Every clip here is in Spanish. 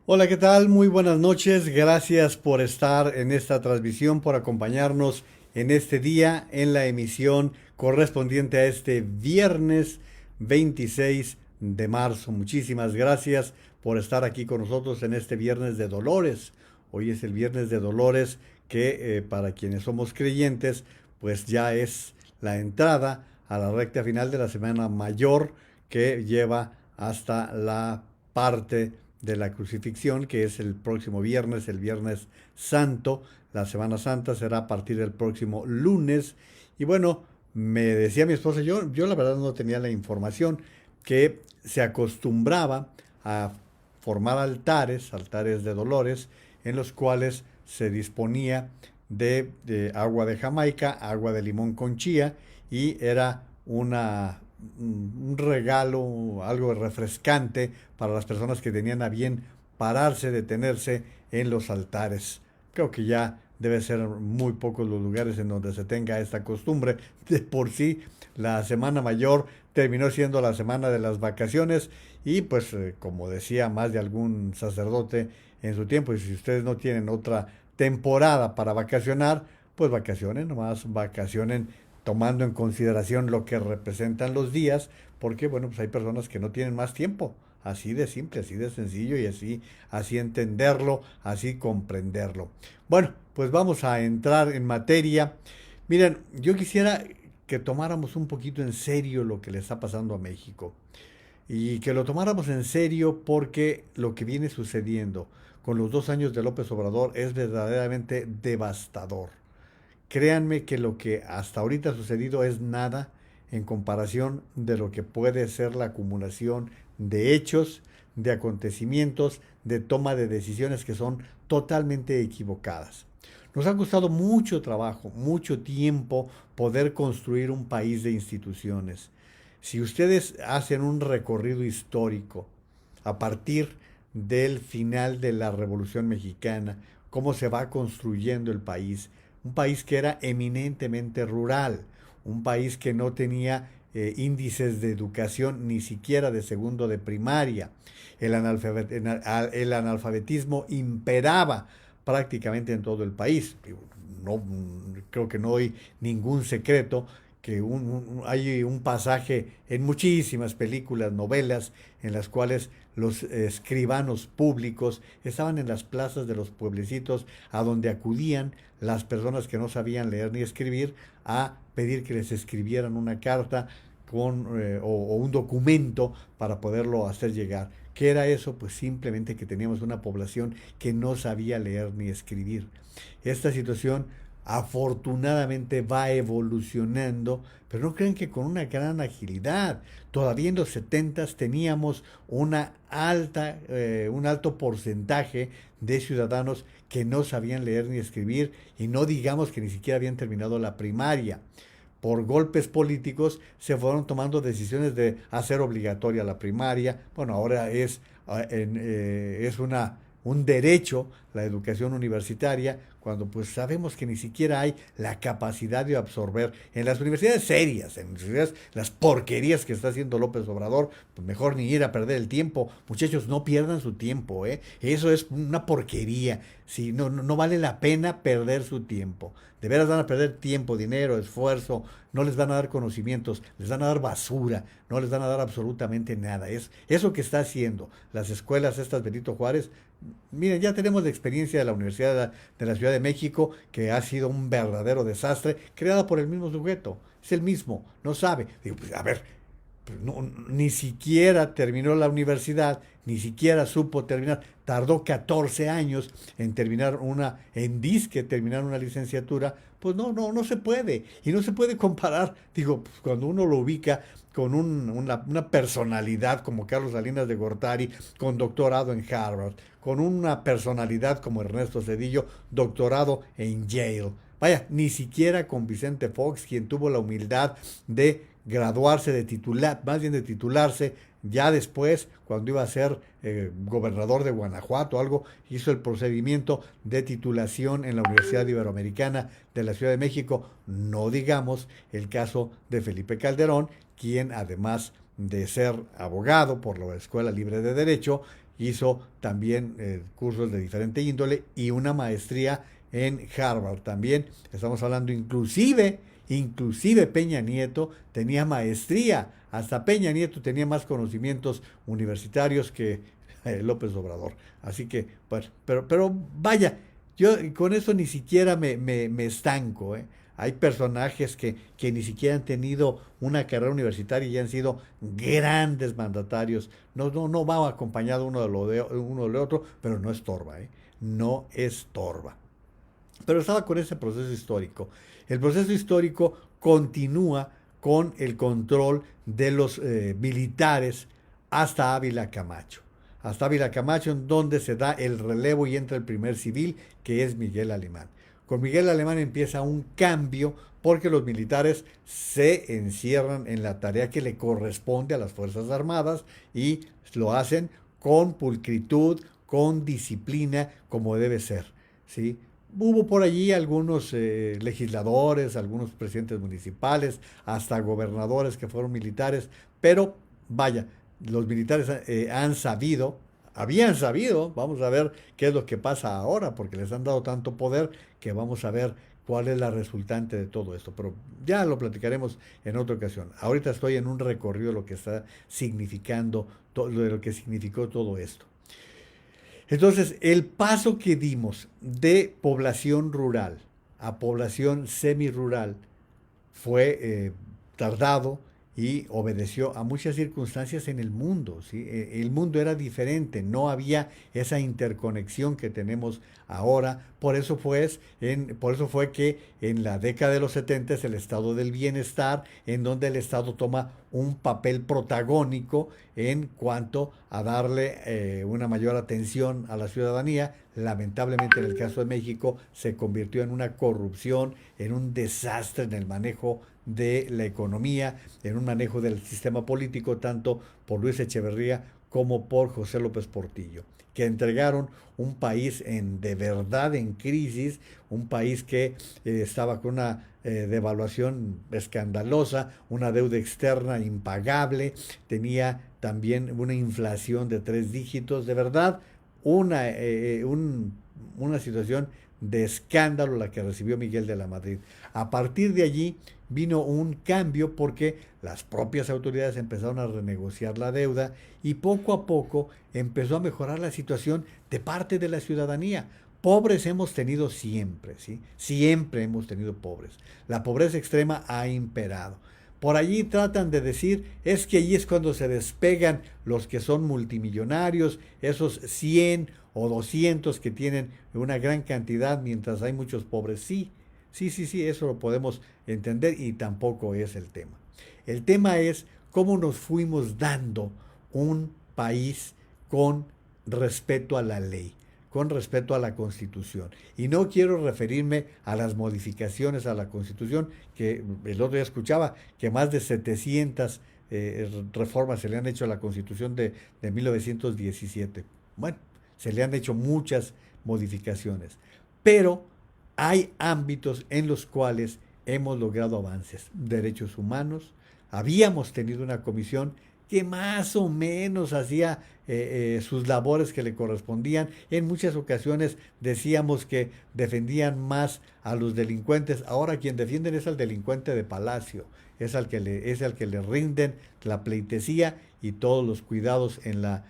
Hola, ¿qué tal? Muy buenas noches. Gracias por estar en esta transmisión, por acompañarnos en este día, en la emisión correspondiente a este viernes 26 de marzo. Muchísimas gracias por estar aquí con nosotros en este viernes de Dolores. Hoy es el viernes de Dolores que para quienes somos creyentes, pues ya es la entrada a la recta final de la Semana Mayor que lleva hasta la parte de la crucifixión, que es el próximo viernes, el Viernes Santo. La Semana Santa será a partir del próximo lunes. Y bueno, me decía mi esposa, yo la verdad no tenía la información, que se acostumbraba a formar altares, altares de dolores, en los cuales se disponía de agua de Jamaica, agua de limón con chía, y era un regalo, algo refrescante para las personas que tenían a bien pararse, detenerse en los altares. Creo que ya debe ser muy pocos los lugares en donde se tenga esta costumbre. De por sí, la Semana Mayor terminó siendo la semana de las vacaciones y pues como decía más de algún sacerdote en su tiempo, y si ustedes no tienen otra temporada para vacacionar, pues vacacionen, nomás vacacionen tomando en consideración lo que representan los días, porque bueno, pues hay personas que no tienen más tiempo. Así de simple, así de sencillo y así entenderlo, así comprenderlo. Bueno, pues vamos a entrar en materia. Miren, yo quisiera que tomáramos un poquito en serio lo que le está pasando a México y que lo tomáramos en serio porque lo que viene sucediendo con los 2 años de López Obrador es verdaderamente devastador. Créanme que lo que hasta ahorita ha sucedido es nada en comparación de lo que puede ser la acumulación de hechos, de acontecimientos, de toma de decisiones que son totalmente equivocadas. Nos ha costado mucho trabajo, mucho tiempo poder construir un país de instituciones. Si ustedes hacen un recorrido histórico a partir del final de la Revolución Mexicana, cómo se va construyendo el país, un país que era eminentemente rural, un país que no tenía índices de educación ni siquiera de segundo de primaria. El analfabetismo imperaba prácticamente en todo el país. No, creo que no hay ningún secreto que hay un pasaje en muchísimas películas, novelas, en las cuales los escribanos públicos estaban en las plazas de los pueblecitos a donde acudían las personas que no sabían leer ni escribir a pedir que les escribieran una carta o un documento para poderlo hacer llegar. ¿Qué era eso? Pues simplemente que teníamos una población que no sabía leer ni escribir. Esta situación afortunadamente va evolucionando, pero no crean que con una gran agilidad. Todavía en los 70 teníamos un alto porcentaje de ciudadanos que no sabían leer ni escribir y no digamos que ni siquiera habían terminado la primaria. Por golpes políticos se fueron tomando decisiones de hacer obligatoria la primaria. Bueno, ahora es un derecho la educación universitaria, cuando pues sabemos que ni siquiera hay la capacidad de absorber en las universidades serias, en las universidades, las porquerías que está haciendo López Obrador, pues mejor ni ir a perder el tiempo. Muchachos, no pierdan su tiempo, ¿eh? Eso es una porquería. Sí, no vale la pena perder su tiempo. De veras van a perder tiempo, dinero, esfuerzo, no les van a dar conocimientos, les van a dar basura, no les van a dar absolutamente nada. Es eso que está haciendo las escuelas estas Benito Juárez. Miren, ya tenemos la experiencia de la Universidad de la Ciudad de México, que ha sido un verdadero desastre, creada por el mismo sujeto. Es el mismo, no sabe. Digo, pues a ver, pues no, ni siquiera terminó la universidad, ni siquiera supo terminar. Tardó 14 años en terminar en disque terminar una licenciatura. Pues no se puede. Y no se puede comparar, digo, pues cuando uno lo ubica con una personalidad como Carlos Salinas de Gortari, con doctorado en Harvard, con una personalidad como Ernesto Cedillo, doctorado en Yale. Vaya, ni siquiera con Vicente Fox, quien tuvo la humildad de graduarse, de titular, más bien de titularse, ya después, cuando iba a ser gobernador de Guanajuato o algo, hizo el procedimiento de titulación en la Universidad Iberoamericana de la Ciudad de México. No digamos el caso de Felipe Calderón, quien además de ser abogado por la Escuela Libre de Derecho, hizo también cursos de diferente índole y una maestría en Harvard también. Estamos hablando inclusive Peña Nieto tenía maestría. Hasta Peña Nieto tenía más conocimientos universitarios que López Obrador. Así que, bueno, pero vaya, yo con eso ni siquiera me estanco, ¿eh? Hay personajes que ni siquiera han tenido una carrera universitaria y han sido grandes mandatarios. No va acompañado uno del otro, pero no estorba, ¿eh? No estorba. Pero estaba con ese proceso histórico. El proceso histórico continúa con el control de los militares hasta Ávila Camacho. Hasta Ávila Camacho, en donde se da el relevo y entra el primer civil, que es Miguel Alemán. Con Miguel Alemán empieza un cambio porque los militares se encierran en la tarea que le corresponde a las Fuerzas Armadas y lo hacen con pulcritud, con disciplina, como debe ser, ¿sí? Hubo por allí algunos legisladores, algunos presidentes municipales, hasta gobernadores que fueron militares, pero vaya, los militares habían sabido, vamos a ver qué es lo que pasa ahora, porque les han dado tanto poder que vamos a ver cuál es la resultante de todo esto, pero ya lo platicaremos en otra ocasión. Ahorita estoy en un recorrido de lo que está significando, de lo que significó todo esto. Entonces, el paso que dimos de población rural a población semirural fue tardado y obedeció a muchas circunstancias en el mundo, ¿sí? El mundo era diferente, no había esa interconexión que tenemos ahora. Por eso fue que en la década de los 70 el estado del bienestar, en donde el Estado toma un papel protagónico en cuanto a darle una mayor atención a la ciudadanía. Lamentablemente en el caso de México se convirtió en una corrupción, en un desastre en el manejo de la economía, en un manejo del sistema político, tanto por Luis Echeverría como por José López Portillo, que entregaron un país de verdad en crisis, un país que estaba con una devaluación escandalosa, una deuda externa impagable, tenía también una inflación de 3 dígitos, de verdad, una situación de escándalo la que recibió Miguel de la Madrid. A partir de allí vino un cambio porque las propias autoridades empezaron a renegociar la deuda y poco a poco empezó a mejorar la situación de parte de la ciudadanía. Pobres hemos tenido siempre, ¿sí? Siempre hemos tenido pobres. La pobreza extrema ha imperado. Por allí tratan de decir, es que allí es cuando se despegan los que son multimillonarios, esos 100 o 200 que tienen una gran cantidad mientras hay muchos pobres. Sí, eso lo podemos entender y tampoco es el tema. El tema es cómo nos fuimos dando un país con respeto a la ley, con respeto a la Constitución. Y no quiero referirme a las modificaciones a la Constitución, que el otro día escuchaba que más de 700 reformas se le han hecho a la Constitución de 1917. Bueno, se le han hecho muchas modificaciones, pero hay ámbitos en los cuales hemos logrado avances. Derechos humanos, habíamos tenido una comisión que más o menos hacía sus labores que le correspondían. En muchas ocasiones decíamos que defendían más a los delincuentes. Ahora quien defienden es al delincuente de Palacio, es al que le rinden la pleitesía y todos los cuidados en la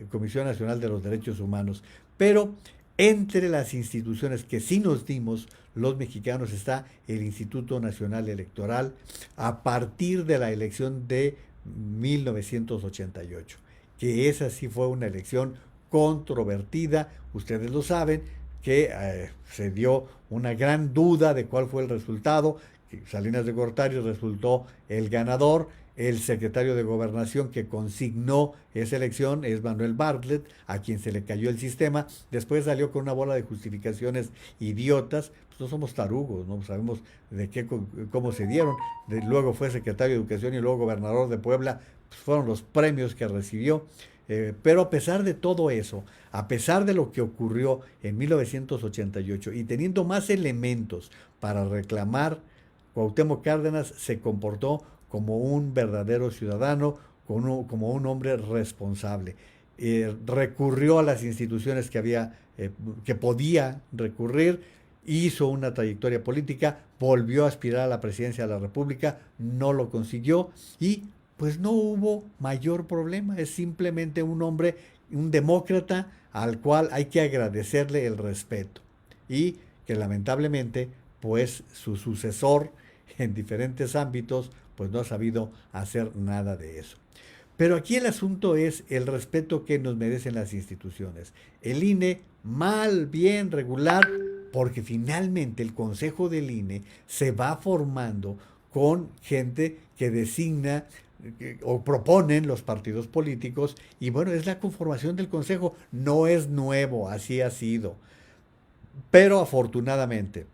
Comisión Nacional de los Derechos Humanos. Pero entre las instituciones que sí nos dimos los mexicanos está el Instituto Nacional Electoral a partir de la elección de 1988, que esa sí fue una elección controvertida, ustedes lo saben, que se dio una gran duda de cuál fue el resultado, que Salinas de Gortari resultó el ganador. El secretario de Gobernación que consignó esa elección es Manuel Bartlett, a quien se le cayó el sistema. Después salió con una bola de justificaciones idiotas. Pues no somos tarugos, no sabemos cómo se dieron. Luego fue secretario de Educación y luego gobernador de Puebla. Pues fueron los premios que recibió. Pero a pesar de todo eso, a pesar de lo que ocurrió en 1988 y teniendo más elementos para reclamar, Cuauhtémoc Cárdenas se comportó como un verdadero ciudadano, como un hombre responsable. Recurrió a las instituciones que podía recurrir, hizo una trayectoria política, volvió a aspirar a la presidencia de la República, no lo consiguió y pues no hubo mayor problema. Es simplemente un hombre, un demócrata al cual hay que agradecerle el respeto y que lamentablemente pues su sucesor en diferentes ámbitos pues no ha sabido hacer nada de eso. Pero aquí el asunto es el respeto que nos merecen las instituciones. El INE, mal, bien, regular, porque finalmente el Consejo del INE se va formando con gente que designa o proponen los partidos políticos y bueno, es la conformación del Consejo, no es nuevo, así ha sido. Pero afortunadamente,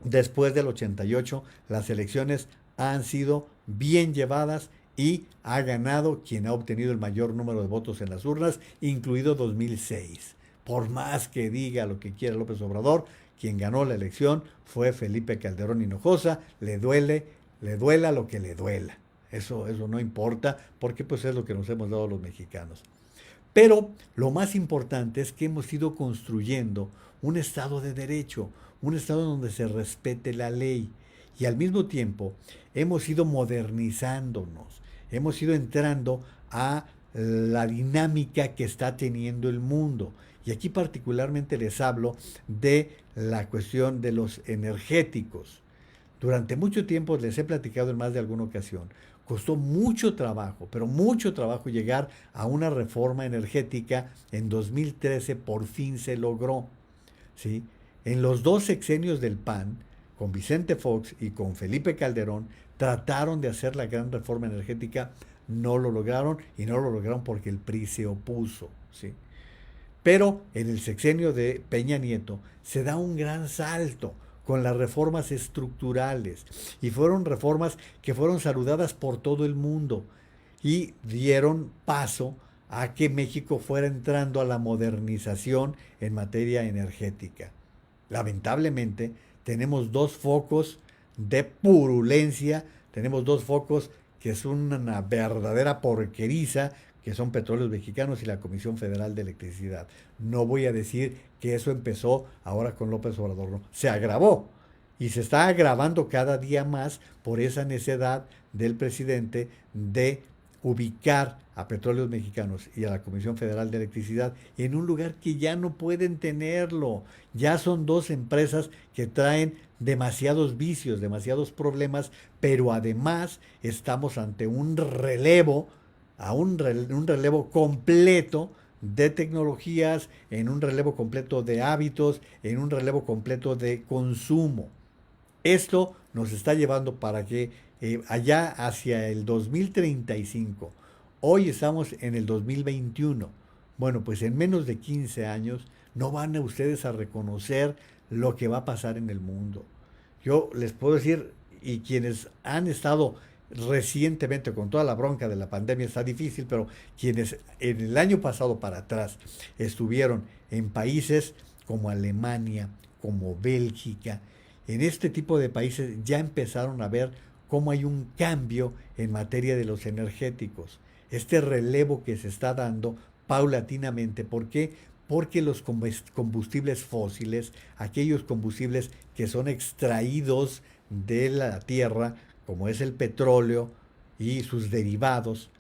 después del 88, las elecciones han sido bien llevadas y ha ganado quien ha obtenido el mayor número de votos en las urnas, incluido 2006. Por más que diga lo que quiera López Obrador, quien ganó la elección fue Felipe Calderón Hinojosa, le duela lo que le duela. Eso no importa, porque pues es lo que nos hemos dado los mexicanos. Pero lo más importante es que hemos ido construyendo un Estado de Derecho, un Estado donde se respete la ley. Y al mismo tiempo hemos ido modernizándonos, hemos ido entrando a la dinámica que está teniendo el mundo. Y aquí particularmente les hablo de la cuestión de los energéticos. Durante mucho tiempo les he platicado en más de alguna ocasión. Costó mucho trabajo, pero mucho trabajo llegar a una reforma energética. En 2013 por fin se logró. ¿Sí? En los dos sexenios del PAN, con Vicente Fox y con Felipe Calderón, trataron de hacer la gran reforma energética, no lo lograron y no lo lograron porque el PRI se opuso. ¿Sí? Pero en el sexenio de Peña Nieto se da un gran salto con las reformas estructurales y fueron reformas que fueron saludadas por todo el mundo y dieron paso a que México fuera entrando a la modernización en materia energética. Lamentablemente tenemos dos focos de purulencia, tenemos dos focos que son una verdadera porqueriza, que son Petróleos Mexicanos y la Comisión Federal de Electricidad. No voy a decir que eso empezó ahora con López Obrador, no. Se agravó y se está agravando cada día más por esa necesidad del presidente de ubicar a Petróleos Mexicanos y a la Comisión Federal de Electricidad en un lugar que ya no pueden tenerlo. Ya son dos empresas que traen demasiados vicios, demasiados problemas, pero además estamos ante un relevo, un relevo completo de tecnologías, en un relevo completo de hábitos, en un relevo completo de consumo. Esto nos está llevando para que allá hacia el 2035, hoy estamos en el 2021, bueno, pues en menos de 15 años no van a ustedes a reconocer lo que va a pasar en el mundo. Yo les puedo decir, y quienes han estado recientemente con toda la bronca de la pandemia está difícil, pero quienes en el año pasado para atrás estuvieron en países como Alemania, como Bélgica, en este tipo de países ya empezaron a ver cómo hay un cambio en materia de los energéticos. Este relevo que se está dando paulatinamente. ¿Por qué? Porque los combustibles fósiles, aquellos combustibles que son extraídos de la tierra, como es el petróleo y sus derivados,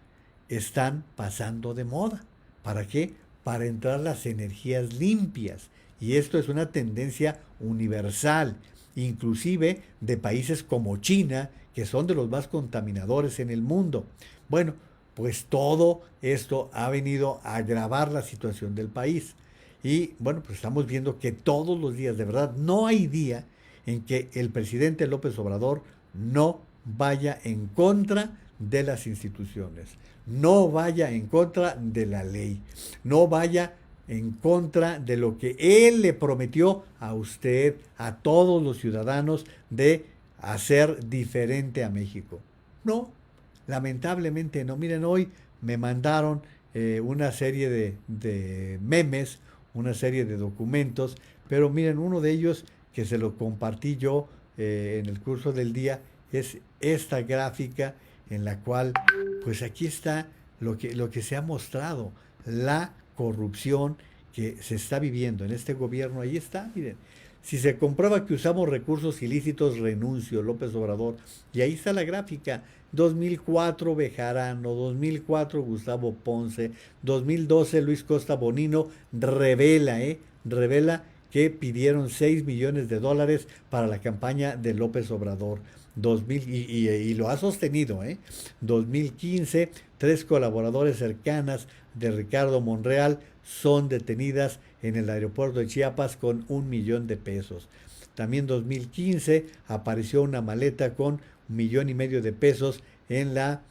están pasando de moda. ¿Para qué? Para entrar las energías limpias. Y esto es una tendencia universal, inclusive de países como China, que son de los más contaminadores en el mundo. Bueno, pues todo esto ha venido a agravar la situación del país. Y bueno, pues estamos viendo que todos los días, de verdad, no hay día en que el presidente López Obrador no vaya en contra de las instituciones, no vaya en contra de la ley, no vaya en contra de lo que él le prometió a usted, a todos los ciudadanos, de hacer diferente a México. No, lamentablemente no. Miren, hoy me mandaron una serie de memes, una serie de documentos, pero miren, uno de ellos que se lo compartí yo en el curso del día es esta gráfica en la cual, pues aquí está lo que se ha mostrado, la corrupción que se está viviendo en este gobierno. Ahí está, miren. Si se comprueba que usamos recursos ilícitos, renuncio, López Obrador. Y ahí está la gráfica. 2004 Bejarano, 2004 Gustavo Ponce, 2012 Luis Costa Bonino revela que pidieron 6 millones de dólares para la campaña de López Obrador. 2000, y lo ha sostenido, 2015, 3 colaboradores cercanas de Ricardo Monreal son detenidas en el aeropuerto de Chiapas con 1 millón de pesos. También 2015 apareció una maleta con 1,5 millones de pesos en la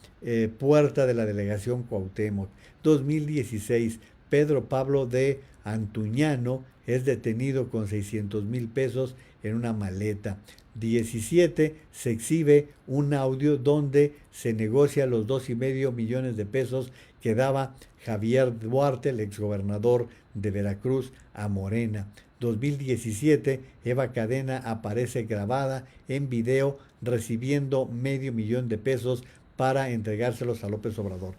puerta de la delegación Cuauhtémoc. 2016, Pedro Pablo de Antuñano es detenido con 600,000 pesos en una maleta. 17, se exhibe un audio donde se negocia los 2,5 millones de pesos que daba Javier Duarte, el exgobernador de Veracruz, a Morena. 2017, Eva Cadena aparece grabada en video recibiendo 500,000 pesos para entregárselos a López Obrador.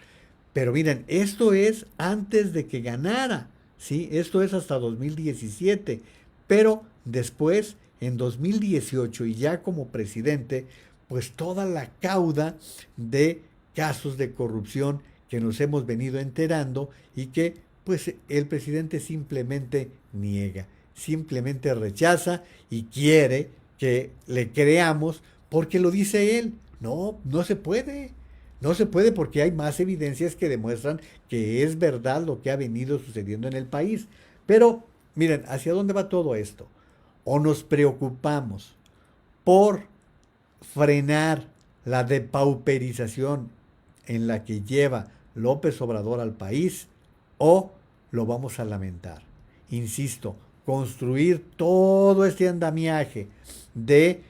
Pero miren, esto es antes de que ganara, ¿sí? Esto es hasta 2017. Pero después, en 2018 y ya como presidente, pues toda la cauda de casos de corrupción que nos hemos venido enterando y que pues el presidente simplemente niega, simplemente rechaza y quiere que le creamos porque lo dice él. No, no se puede. No se puede porque hay más evidencias que demuestran que es verdad lo que ha venido sucediendo en el país. Pero miren, ¿hacia dónde va todo esto? O nos preocupamos por frenar la depauperización en la que lleva López Obrador al país, o lo vamos a lamentar. Insisto, construir todo este andamiaje de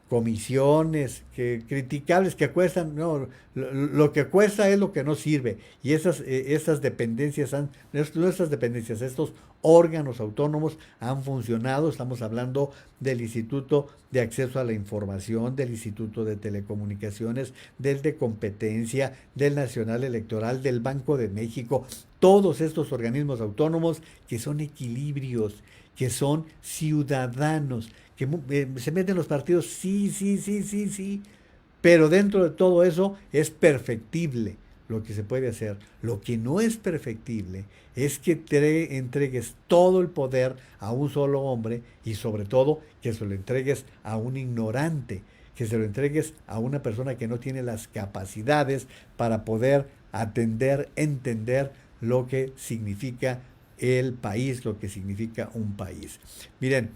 comisiones que criticables que cuestan, no, lo que cuesta es lo que no sirve, y esas dependencias nuestras dependencias, estos órganos autónomos han funcionado. Estamos hablando del Instituto de Acceso a la Información, del Instituto de Telecomunicaciones, del de Competencia, del Nacional Electoral, del Banco de México, todos estos organismos autónomos que son equilibrios, que son ciudadanos, que se meten los partidos, sí, sí, sí, sí, sí, pero dentro de todo eso es perfectible lo que se puede hacer. Lo que no es perfectible es que te entregues todo el poder a un solo hombre, y sobre todo que se lo entregues a un ignorante, que se lo entregues a una persona que no tiene las capacidades para poder atender, entender lo que significa el país, lo que significa un país. Miren,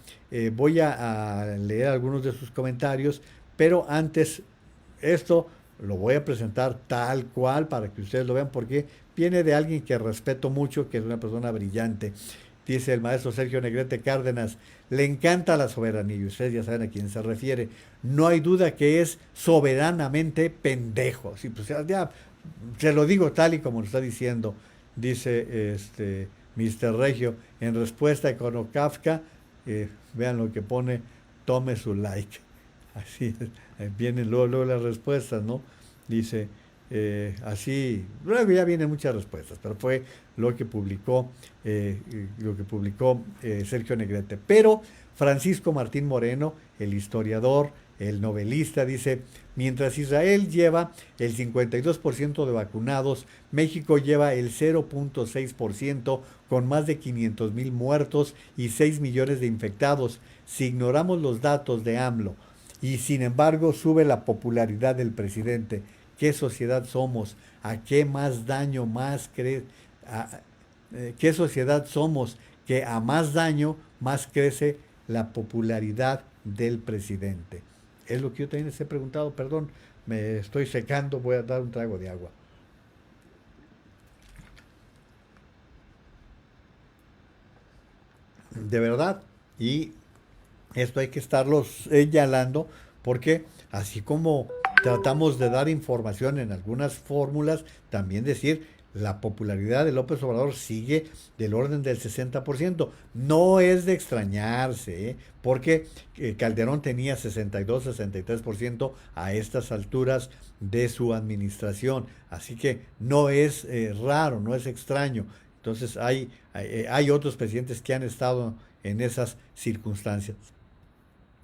voy a leer algunos de sus comentarios, pero antes esto lo voy a presentar tal cual para que ustedes lo vean, porque viene de alguien que respeto mucho, que es una persona brillante. Dice el maestro Sergio Negrete Cárdenas: le encanta la soberanía, y ustedes ya saben a quién se refiere. No hay duda que es soberanamente pendejo. Sí, pues ya se lo digo tal y como lo está diciendo. Dice Mr. Regio, en respuesta a Econo Kafka, vean lo que pone, tome su like. Así vienen luego las respuestas, ¿no? Dice, así, luego ya vienen muchas respuestas, pero fue lo que publicó, Sergio Negrete. Pero Francisco Martín Moreno, el historiador, el novelista, dice: mientras Israel lleva el 52% de vacunados, México lleva el 0.6%, con más de 500,000 muertos y 6 millones de infectados. Si ignoramos los datos de AMLO y sin embargo sube la popularidad del presidente, ¿qué sociedad somos? ¿A qué más daño más ¿Qué sociedad somos que a más daño más crece la popularidad del presidente? Es lo que yo también les he preguntado. Perdón, me estoy secando, voy a dar un trago de agua. De verdad, y esto hay que estarlo señalando, porque así como tratamos de dar información en algunas fórmulas, también decir la popularidad de López Obrador sigue del orden del 60%. No es de extrañarse, porque Calderón tenía 62-63% a estas alturas de su administración. Así que no es raro, no es extraño. Entonces hay otros presidentes que han estado en esas circunstancias.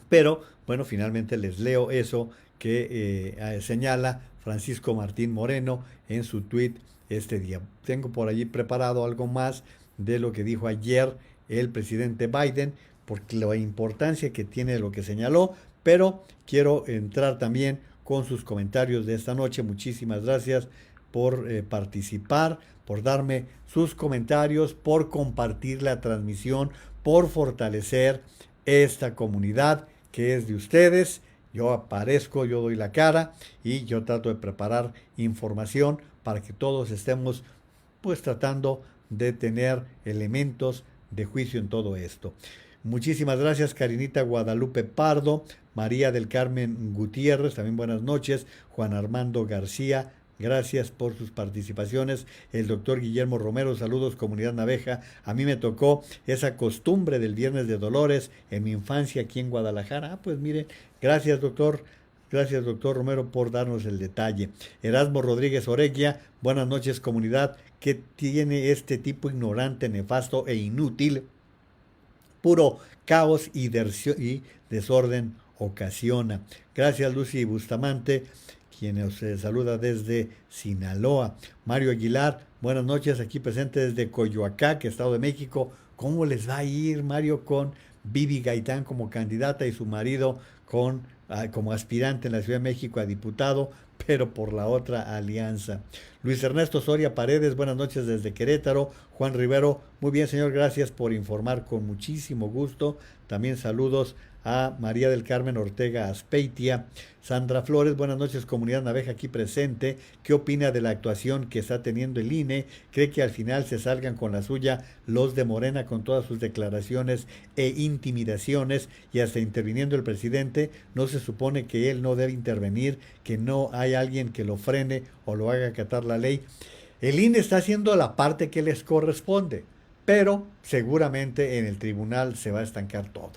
Pero bueno, finalmente les leo eso que señala Francisco Martín Moreno en su tuit este día. Tengo por allí preparado algo más de lo que dijo ayer el presidente Biden, porque la importancia que tiene lo que señaló, pero quiero entrar también con sus comentarios de esta noche. Muchísimas gracias por participar, por darme sus comentarios, por compartir la transmisión, por fortalecer esta comunidad que es de ustedes. Yo aparezco, yo doy la cara y yo trato de preparar información para que todos estemos pues tratando de tener elementos de juicio en todo esto. Muchísimas gracias, Karinita Guadalupe Pardo, María del Carmen Gutiérrez, también buenas noches, Juan Armando García, gracias por sus participaciones. El doctor Guillermo Romero, saludos comunidad naveja. A mí me tocó esa costumbre del Viernes de Dolores en mi infancia aquí en Guadalajara. Ah, pues miren, gracias doctor. Gracias, doctor Romero, por darnos el detalle. Erasmo Rodríguez Orequia, buenas noches, comunidad. ¿Qué tiene este tipo ignorante, nefasto e inútil? Puro caos y desorden ocasiona. Gracias, Lucy Bustamante, quien nos saluda desde Sinaloa. Mario Aguilar, buenas noches, aquí presente desde Coyoacán, Estado de México. ¿Cómo les va a ir, Mario, con Bibi Gaitán como candidata y su marido como aspirante en la Ciudad de México a diputado, pero por la otra alianza? Luis Ernesto Soria Paredes, buenas noches desde Querétaro. Juan Rivero, muy bien señor, gracias por informar con muchísimo gusto. También saludos a María del Carmen Ortega Aspeitia. Sandra Flores, buenas noches comunidad naveja aquí presente. ¿Qué opina de la actuación que está teniendo el INE? ¿Cree que al final se salgan con la suya los de Morena con todas sus declaraciones e intimidaciones y hasta interviniendo el presidente? ¿No se supone que él no debe intervenir, que no hay alguien que lo frene o lo haga acatar la ley? El INE está haciendo la parte que les corresponde, pero seguramente en el tribunal se va a estancar todo.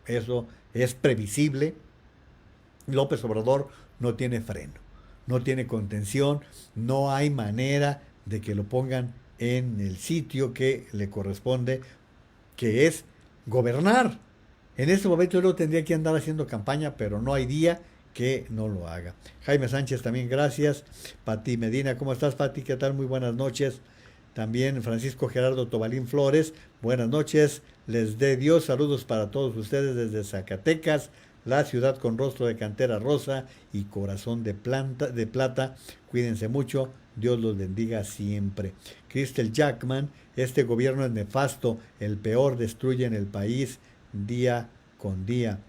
Eso es previsible. López Obrador no tiene freno, no tiene contención, no hay manera de que lo pongan en el sitio que le corresponde, que es gobernar. En este momento yo tendría que andar haciendo campaña, pero no hay día que no lo haga. Jaime Sánchez también, gracias. Pati Medina, ¿cómo estás, Pati? ¿Qué tal? Muy buenas noches. También Francisco Gerardo Tobalín Flores, buenas noches. Les dé Dios, saludos para todos ustedes desde Zacatecas, la ciudad con rostro de cantera rosa y corazón de plata. Cuídense mucho, Dios los bendiga siempre. Crystal Jackman, este gobierno es nefasto, el peor, destruyen el país día con día.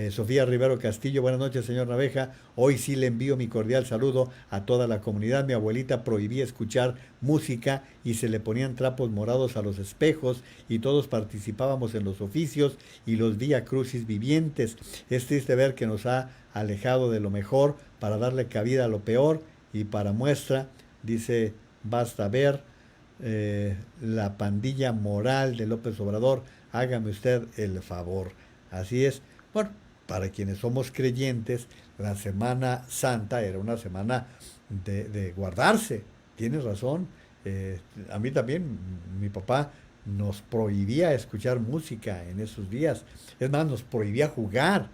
Sofía Rivero Castillo, buenas noches señor Naveja, hoy sí le envío mi cordial saludo a toda la comunidad. Mi abuelita prohibía escuchar música y se le ponían trapos morados a los espejos y todos participábamos en los oficios y los vía crucis vivientes. Es triste ver que nos ha alejado de lo mejor para darle cabida a lo peor y para muestra, dice, basta ver la pandilla moral de López Obrador, hágame usted el favor. Así es. Bueno, para quienes somos creyentes, la Semana Santa era una semana de guardarse. Tienes razón. A mí también, mi papá nos prohibía escuchar música en esos días. Es más, nos prohibía jugar.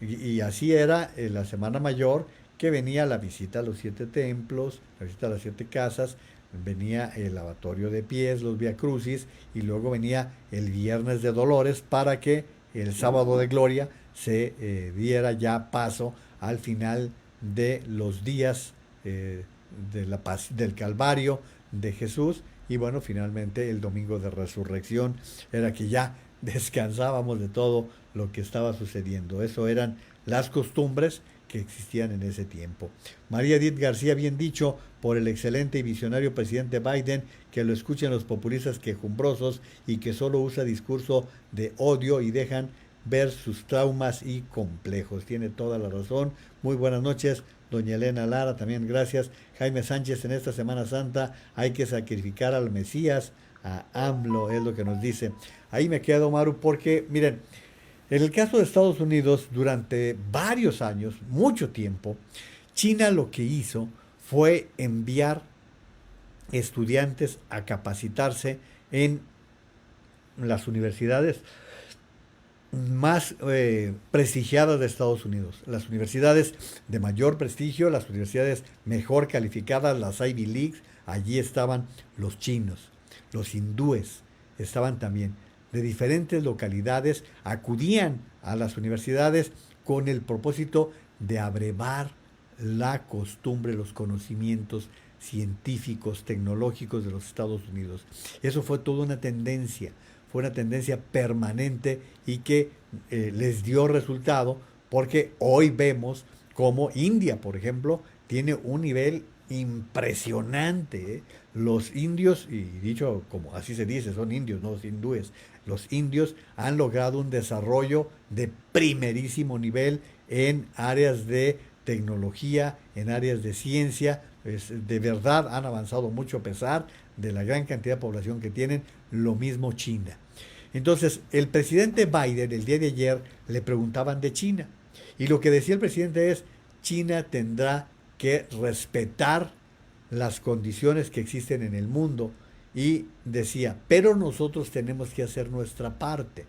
Y así era en la Semana Mayor, que venía la visita a los 7 templos, la visita a las 7 casas, venía el lavatorio de pies, los Vía Crucis, y luego venía el Viernes de Dolores para que el Sábado de Gloria se diera ya paso al final de los días del Calvario de Jesús. Y bueno, finalmente el Domingo de Resurrección era que ya descansábamos de todo lo que estaba sucediendo. Eso eran las costumbres que existían en ese tiempo. María Edith García, bien dicho por el excelente y visionario presidente Biden, que lo escuchen los populistas quejumbrosos y que solo usa discurso de odio y dejan ver sus traumas y complejos. Tiene toda la razón. Muy buenas noches Doña Elena Lara, también gracias. Jaime Sánchez, en esta Semana Santa hay que sacrificar al Mesías, a AMLO, es lo que nos dice. Ahí me quedo, Maru, porque, miren, en el caso de Estados Unidos, durante varios años, mucho tiempo, China lo que hizo fue enviar estudiantes a capacitarse en las universidades más prestigiadas de Estados Unidos, las universidades de mayor prestigio, las universidades mejor calificadas, las Ivy Leagues, allí estaban los chinos, los hindúes, estaban también de diferentes localidades, acudían a las universidades con el propósito de abrevar la costumbre, los conocimientos científicos, tecnológicos de los Estados Unidos. Eso fue toda una tendencia, fue una tendencia permanente y que les dio resultado porque hoy vemos como India, por ejemplo, tiene un nivel impresionante. Los indios, y dicho como así se dice, son indios, no los hindúes, los indios han logrado un desarrollo de primerísimo nivel en áreas de tecnología, en áreas de ciencia, de verdad han avanzado mucho a pesar de la gran cantidad de población que tienen, lo mismo China. Entonces, el presidente Biden el día de ayer le preguntaban de China y lo que decía el presidente es, China tendrá que respetar las condiciones que existen en el mundo y decía, pero nosotros tenemos que hacer nuestra parte.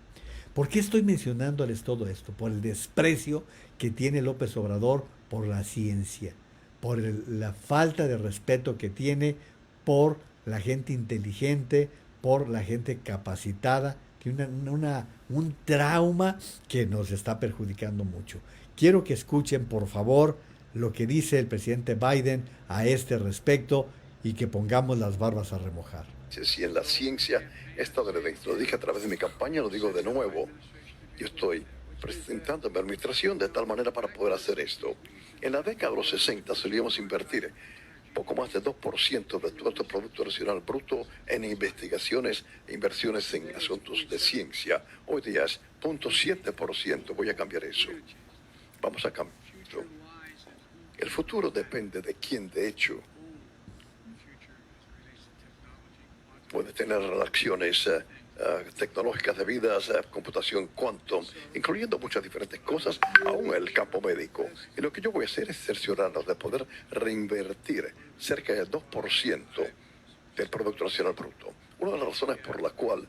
¿Por qué estoy mencionándoles todo esto? Por el desprecio que tiene López Obrador por la ciencia, por la falta de respeto que tiene por la gente inteligente, por la gente capacitada, que un trauma que nos está perjudicando mucho. Quiero que escuchen, por favor, lo que dice el presidente Biden a este respecto y que pongamos las barbas a remojar. Si en la ciencia he estado dentro, lo dije a través de mi campaña, lo digo de nuevo, yo estoy presentando mi administración de tal manera para poder hacer esto. En la década de los 60 solíamos invertir poco más de 2% de todo el Producto Nacional Bruto en investigaciones e inversiones en asuntos de ciencia. Hoy día es 0.7%. Voy a cambiar eso. Vamos a cambiar. El futuro depende de quién, de hecho, puede tener relaciones tecnológicas debidas a computación quantum, incluyendo muchas diferentes cosas, aún en el campo médico. Y lo que yo voy a hacer es cerciorarnos de poder reinvertir cerca del 2% del Producto Nacional Bruto. Una de las razones por la cual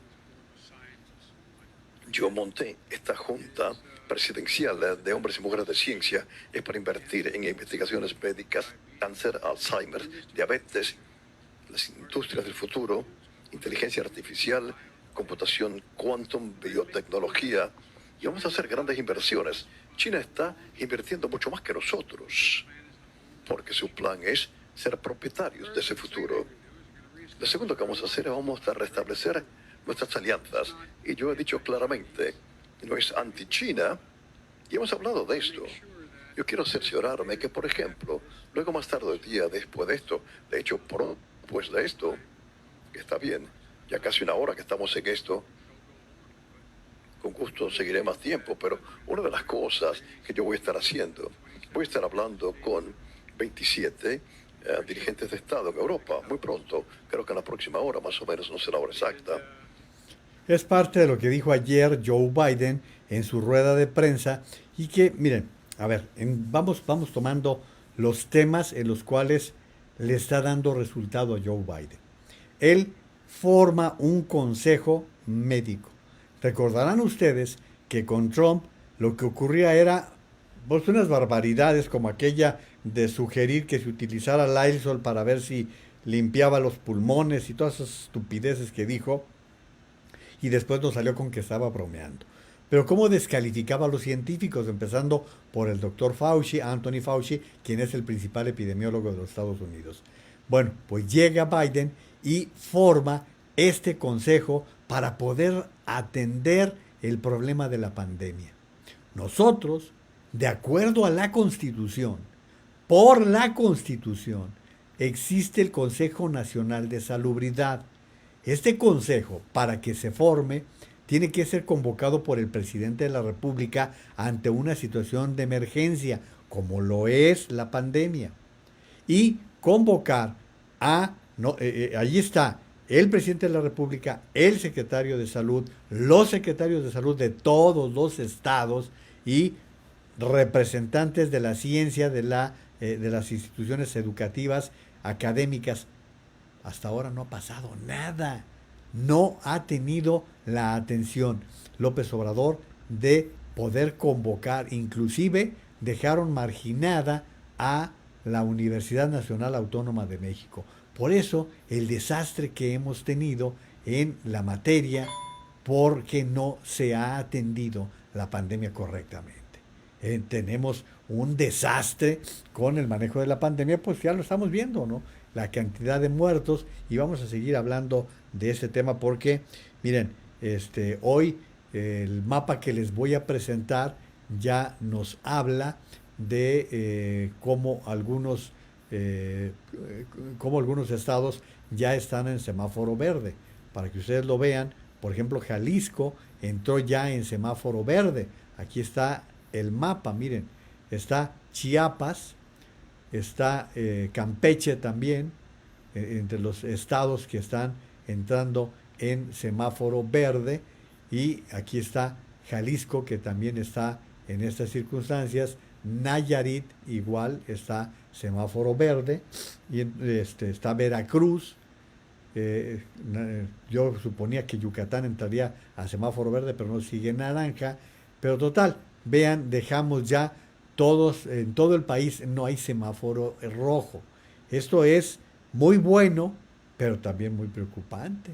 yo monté esta junta presidencial de hombres y mujeres de ciencia es para invertir en investigaciones médicas, cáncer, Alzheimer, diabetes, las industrias del futuro, inteligencia artificial, computación quantum, biotecnología, y vamos a hacer grandes inversiones. China está invirtiendo mucho más que nosotros, porque su plan es ser propietarios de ese futuro. Lo segundo que vamos a hacer es vamos a restablecer nuestras alianzas, y yo he dicho claramente, no es anti-China, y hemos hablado de esto. Yo quiero cerciorarme que, por ejemplo, luego más tarde del día después de esto, de hecho, después de esto, que está bien, ya casi una hora que estamos en esto, con gusto seguiré más tiempo, pero una de las cosas que yo voy a estar haciendo, voy a estar hablando con 27 dirigentes de Estado en Europa, muy pronto, creo que en la próxima hora, más o menos, no sé la hora exacta. Es parte de lo que dijo ayer Joe Biden en su rueda de prensa y que, miren, a ver, vamos tomando los temas en los cuales le está dando resultado a Joe Biden. Él forma un consejo médico. Recordarán ustedes que con Trump lo que ocurría era pues, unas barbaridades como aquella de sugerir que se utilizara Lysol para ver si limpiaba los pulmones y todas esas estupideces que dijo y después nos salió con que estaba bromeando. Pero cómo descalificaba a los científicos, empezando por el doctor Fauci, Anthony Fauci, quien es el principal epidemiólogo de los Estados Unidos. Bueno, pues llega Biden y forma este consejo para poder atender el problema de la pandemia. Nosotros, de acuerdo a la Constitución, por la Constitución, existe el Consejo Nacional de Salubridad. Este consejo, para que se forme, tiene que ser convocado por el presidente de la República ante una situación de emergencia, como lo es la pandemia, y convocar a, no, allí está el presidente de la República, el secretario de Salud, los secretarios de salud de todos los estados y representantes de la ciencia, de las instituciones educativas, académicas. Hasta ahora no ha pasado nada. No ha tenido la atención López Obrador de poder convocar, inclusive dejaron marginada a la Universidad Nacional Autónoma de México. Por eso el desastre que hemos tenido en la materia, porque no se ha atendido la pandemia correctamente. Tenemos un desastre con el manejo de la pandemia, pues ya lo estamos viendo, ¿no? La cantidad de muertos, y vamos a seguir hablando de este tema porque, miren, hoy el mapa que les voy a presentar ya nos habla de eh, cómo algunos estados ya están en semáforo verde. Para que ustedes lo vean, por ejemplo, Jalisco entró ya en semáforo verde. Aquí está el mapa, miren, está Chiapas, está Campeche también, entre los estados que están entrando en semáforo verde, y aquí está Jalisco, que también está en estas circunstancias. Nayarit igual está semáforo verde, y está Veracruz. Yo suponía que Yucatán entraría a semáforo verde, pero no, sigue naranja. Pero total, vean, dejamos ya todos, en todo el país no hay semáforo rojo. Esto es muy bueno, pero también muy preocupante.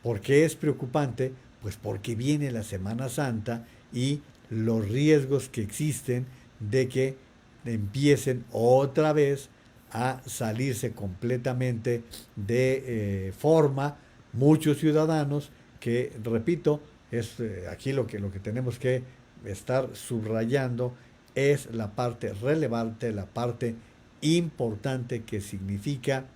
¿Por qué es preocupante? Pues porque viene la Semana Santa y los riesgos que existen de que empiecen otra vez a salirse completamente de forma muchos ciudadanos que, repito, es aquí lo que tenemos que estar subrayando es la parte relevante, la parte importante que significa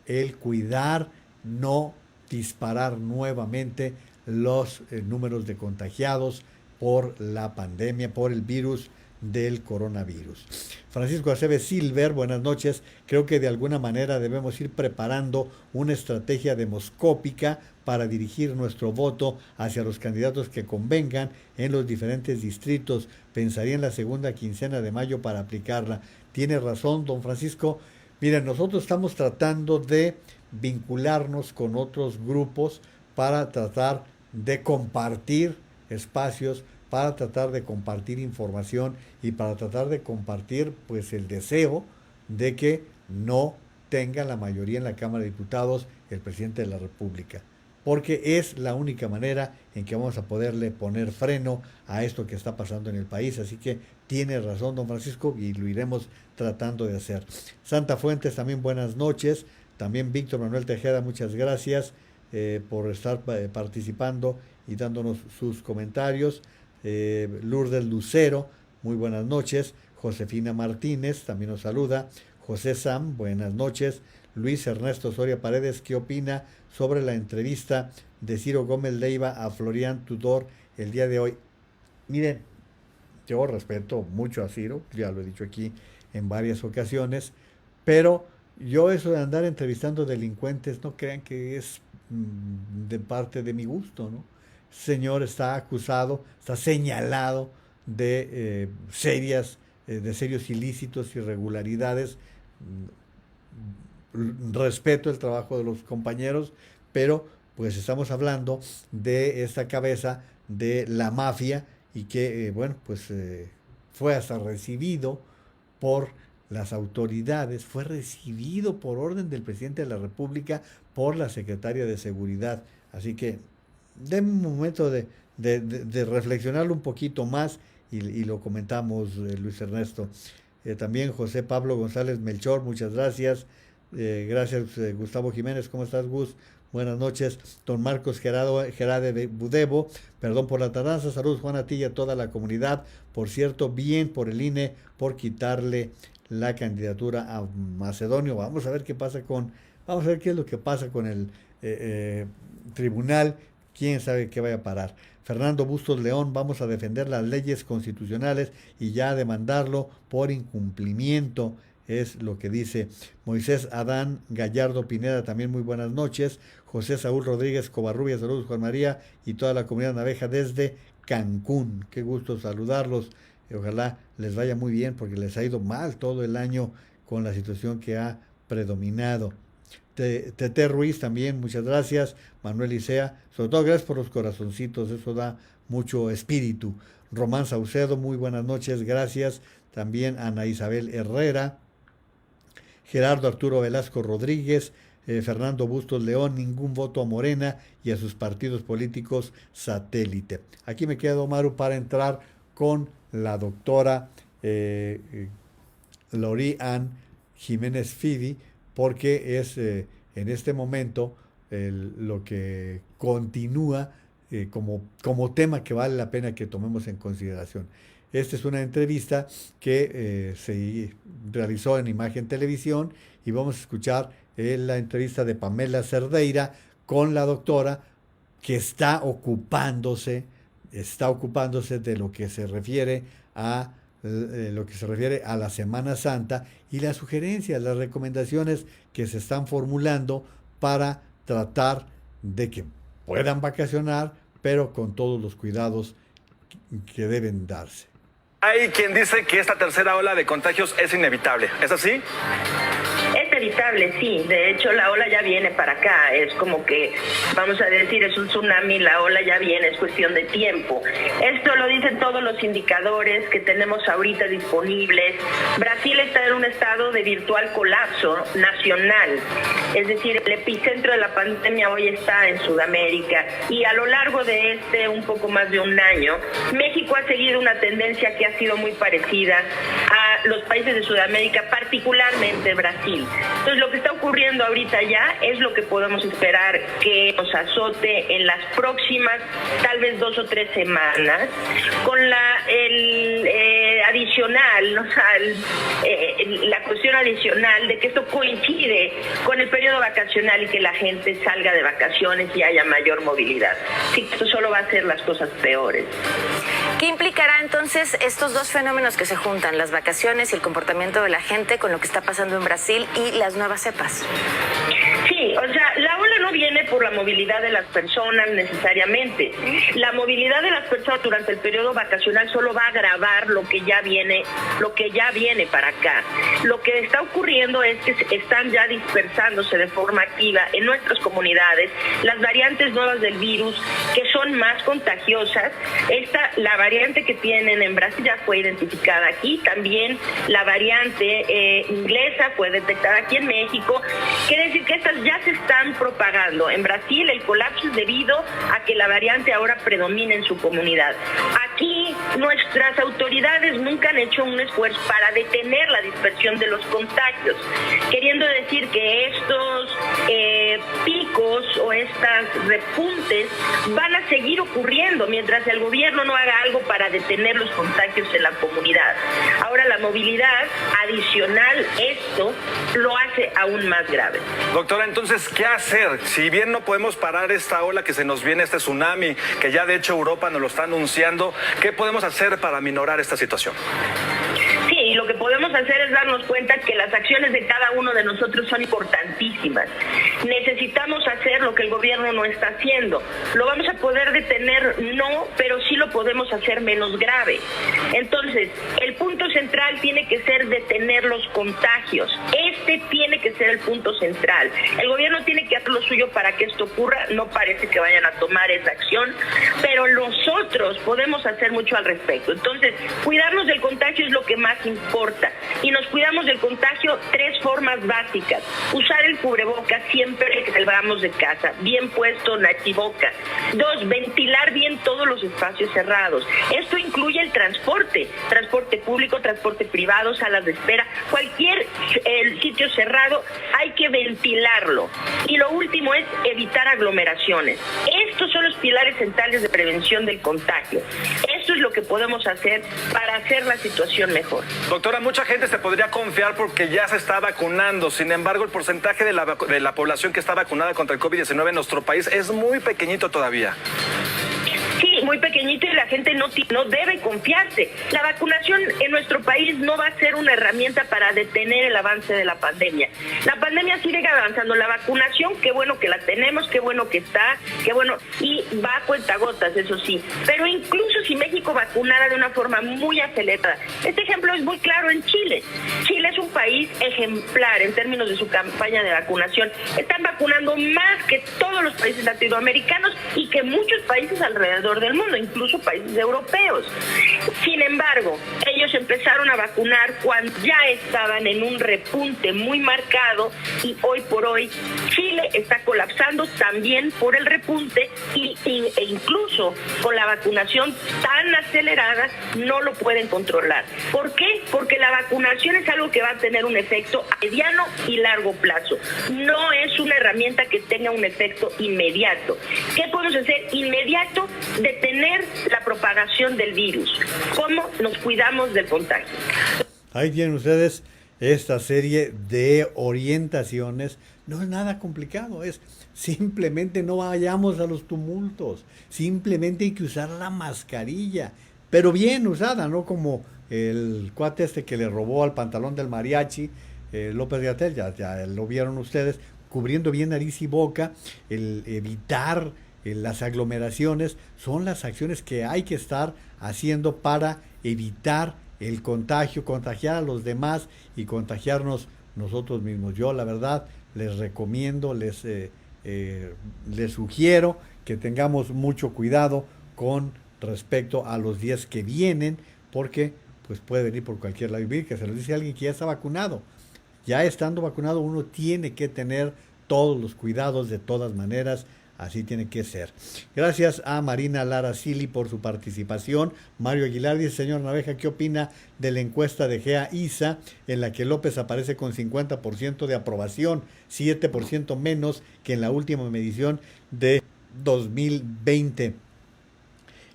el cuidar, no disparar nuevamente los números de contagiados por la pandemia, por el virus del coronavirus. Francisco Aceves Silver, buenas noches. Creo que de alguna manera debemos ir preparando una estrategia demoscópica para dirigir nuestro voto hacia los candidatos que convengan en los diferentes distritos. Pensaría en la segunda quincena de mayo para aplicarla. Tiene razón, don Francisco. Miren, nosotros estamos tratando de vincularnos con otros grupos para tratar de compartir espacios, para tratar de compartir información y para tratar de compartir pues el deseo de que no tenga la mayoría en la Cámara de Diputados el presidente de la República, porque es la única manera en que vamos a poderle poner freno a esto que está pasando en el país. Así que tiene razón don Francisco y lo iremos tratando de hacer. Santa Fuentes, también buenas noches. También Víctor Manuel Tejeda, muchas gracias por estar participando y dándonos sus comentarios. Lourdes Lucero, muy buenas noches. Josefina Martínez también nos saluda. José Sam, buenas noches. Luis Ernesto Soria Paredes, ¿qué opina sobre la entrevista de Ciro Gómez Leiva a Florian Tudor el día de hoy? Miren, yo respeto mucho a Ciro, ya lo he dicho aquí en varias ocasiones, pero yo eso de andar entrevistando delincuentes, no crean que es de parte de mi gusto, ¿no? Señor está acusado, está señalado de serios ilícitos, irregularidades. Respeto el trabajo de los compañeros, pero pues estamos hablando de esta cabeza de la mafia y que, bueno, pues fue hasta recibido por las autoridades, fue recibido por orden del presidente de la República, por la secretaria de Seguridad. Así que denme un momento de reflexionarlo un poquito más y lo comentamos, Luis Ernesto. También José Pablo González Melchor, muchas gracias. Gracias, Gustavo Jiménez, ¿cómo estás, Gus? Buenas noches. Don Marcos Gerade Budebo, perdón por la tardanza. Saludos, Juan, a ti y a toda la comunidad. Por cierto, bien por el INE por quitarle la candidatura a Macedonio. Vamos a ver qué es lo que pasa con el tribunal quién sabe qué vaya a parar. Fernando Bustos León, vamos a defender las leyes constitucionales y ya demandarlo por incumplimiento, es lo que dice Moisés Adán Gallardo Pineda, también muy buenas noches. José Saúl Rodríguez Covarrubias, saludos Juan María y toda la comunidad naveja desde Cancún, qué gusto saludarlos, ojalá les vaya muy bien porque les ha ido mal todo el año con la situación que ha predominado. Tete Ruiz también, muchas gracias. Manuel Isea, sobre todo gracias por los corazoncitos, eso da mucho espíritu. Román Saucedo, muy buenas noches, gracias. También Ana Isabel Herrera, Gerardo Arturo Velasco Rodríguez, Fernando Bustos León, ningún voto a Morena y a sus partidos políticos satélite. Aquí me quedo, Maru, para entrar con la doctora Lori Ann Jiménez Fidi, porque es en este momento lo que continúa como tema que vale la pena que tomemos en consideración. Esta es una entrevista que se realizó en Imagen Televisión y vamos a escuchar la entrevista de Pamela Cerdeira con la doctora que está ocupándose de lo que se refiere a la Semana Santa y las sugerencias, las recomendaciones que se están formulando para tratar de que puedan vacacionar, pero con todos los cuidados que deben darse. Hay quien dice que esta tercera ola de contagios es inevitable. ¿Es así? Es evitable, sí. De hecho, la ola ya viene para acá. Es como que, vamos a decir, es un tsunami, la ola ya viene, es cuestión de tiempo. Esto lo dicen todos los indicadores que tenemos ahorita disponibles. Brasil está en un estado de virtual colapso nacional. Es decir, el epicentro de la pandemia hoy está en Sudamérica. Y a lo largo de un poco más de un año, México ha seguido una tendencia que ha sido muy parecida a los países de Sudamérica, particularmente Brasil. Entonces, lo que está ocurriendo ahorita ya es lo que podemos esperar que nos azote en las próximas, tal vez 2 o 3 semanas, con adicional, o sea, la cuestión adicional de que esto coincide con el periodo vacacional y que la gente salga de vacaciones y haya mayor movilidad. Sí, esto solo va a hacer las cosas peores. ¿Qué implicará entonces estos dos fenómenos que se juntan, las vacaciones y el comportamiento de la gente con lo que está pasando en Brasil y las nuevas cepas? Sí, o sea, la ola no viene por la movilidad de las personas necesariamente. La movilidad de las personas durante el periodo vacacional solo va a agravar lo que ya viene para acá. Lo que está ocurriendo es que están ya dispersándose de forma activa en nuestras comunidades las variantes nuevas del virus que son más contagiosas. La variante que tienen en Brasil ya fue identificada aquí, también la variante inglesa fue detectada aquí en México. Quiere decir que estas ya se están propagando. En Brasil el colapso es debido a que la variante ahora predomina en su comunidad. Aquí nuestras autoridades nunca han hecho un esfuerzo para detener la dispersión de los contagios, queriendo decir que estos picos o estas repuntes van a seguir ocurriendo mientras el gobierno no haga algo para detener los contagios en la comunidad. Ahora la movilidad adicional, esto lo hace aún más grave. Doctora, entonces, ¿qué hacer? Si bien no podemos parar esta ola que se nos viene, este tsunami, que ya de hecho Europa nos lo está anunciando, ¿qué podemos hacer para minorar esta situación? Sí, lo que podemos hacer es darnos cuenta que las acciones de cada uno de nosotros son importantísimas. Necesitamos hacer lo que el gobierno no está haciendo. ¿Lo vamos a poder detener? No, pero sí lo podemos hacer menos grave. Entonces, el punto central tiene que ser detener los contagios. Este tiene que ser el punto central. El gobierno tiene que hacer lo suyo para que esto ocurra. No parece que vayan a tomar esa acción, pero nosotros podemos hacer mucho al respecto. Entonces, cuidarnos del contagio es lo que más importa. Y nos cuidamos del contagio 3 formas básicas. Usar el cubrebocas siempre que salgamos de casa, bien puesto, nachiboca. 2, ventilar bien todos los espacios cerrados. Esto incluye el transporte público, transporte privado, salas de espera, cualquier sitio cerrado hay que ventilarlo. Y lo último es evitar aglomeraciones. Estos son los pilares centrales de prevención del contagio. Eso es lo que podemos hacer para hacer la situación mejor. Doctora, mucha gente se podría confiar porque ya se está vacunando. Sin embargo, el porcentaje de la población que está vacunada contra el COVID-19 en nuestro país es muy pequeñito todavía. Sí, muy pequeñito, y la gente no debe confiarse. La vacunación en nuestro país no va a ser una herramienta para detener el avance de la pandemia. La pandemia sigue avanzando. La vacunación, qué bueno que la tenemos, qué bueno que está, qué bueno, y va a cuentagotas, eso sí. Pero incluso si México vacunara de una forma muy acelerada, este ejemplo es muy claro en Chile. Chile es un país ejemplar en términos de su campaña de vacunación. Están vacunando más que todos los países latinoamericanos y que muchos países alrededor del mundo, incluso países europeos. Sin embargo, ellos empezaron a vacunar cuando ya estaban en un repunte muy marcado, y hoy por hoy Chile está colapsando también por el repunte e incluso con la vacunación tan acelerada no lo pueden controlar. ¿Por qué? Porque la vacunación es algo que va a tener un efecto a mediano y largo plazo. No es una herramienta que tenga un efecto inmediato. ¿Qué podemos hacer inmediato? Detener la propagación del virus. ¿Cómo nos cuidamos del contagio? Ahí tienen ustedes esta serie de orientaciones. No es nada complicado, es simplemente no vayamos a los tumultos, simplemente hay que usar la mascarilla, pero bien usada, no como el cuate este que le robó al pantalón del mariachi, López-Gatell, ya lo vieron ustedes, cubriendo bien nariz y boca, el evitar las aglomeraciones, son las acciones que hay que estar haciendo para evitar el contagio, contagiar a los demás y contagiarnos nosotros mismos. Yo la verdad les recomiendo, les sugiero que tengamos mucho cuidado con respecto a los días que vienen, porque pues puede venir por cualquier lado, que se lo dice alguien que ya está vacunado. Ya estando vacunado uno tiene que tener todos los cuidados de todas maneras. Así tiene que ser. Gracias a Marina Lara Sili por su participación. Mario Aguilar dice: señor Naveja, ¿qué opina de la encuesta de GEA-ISA en la que López aparece con 50% de aprobación, 7% menos que en la última medición de 2020?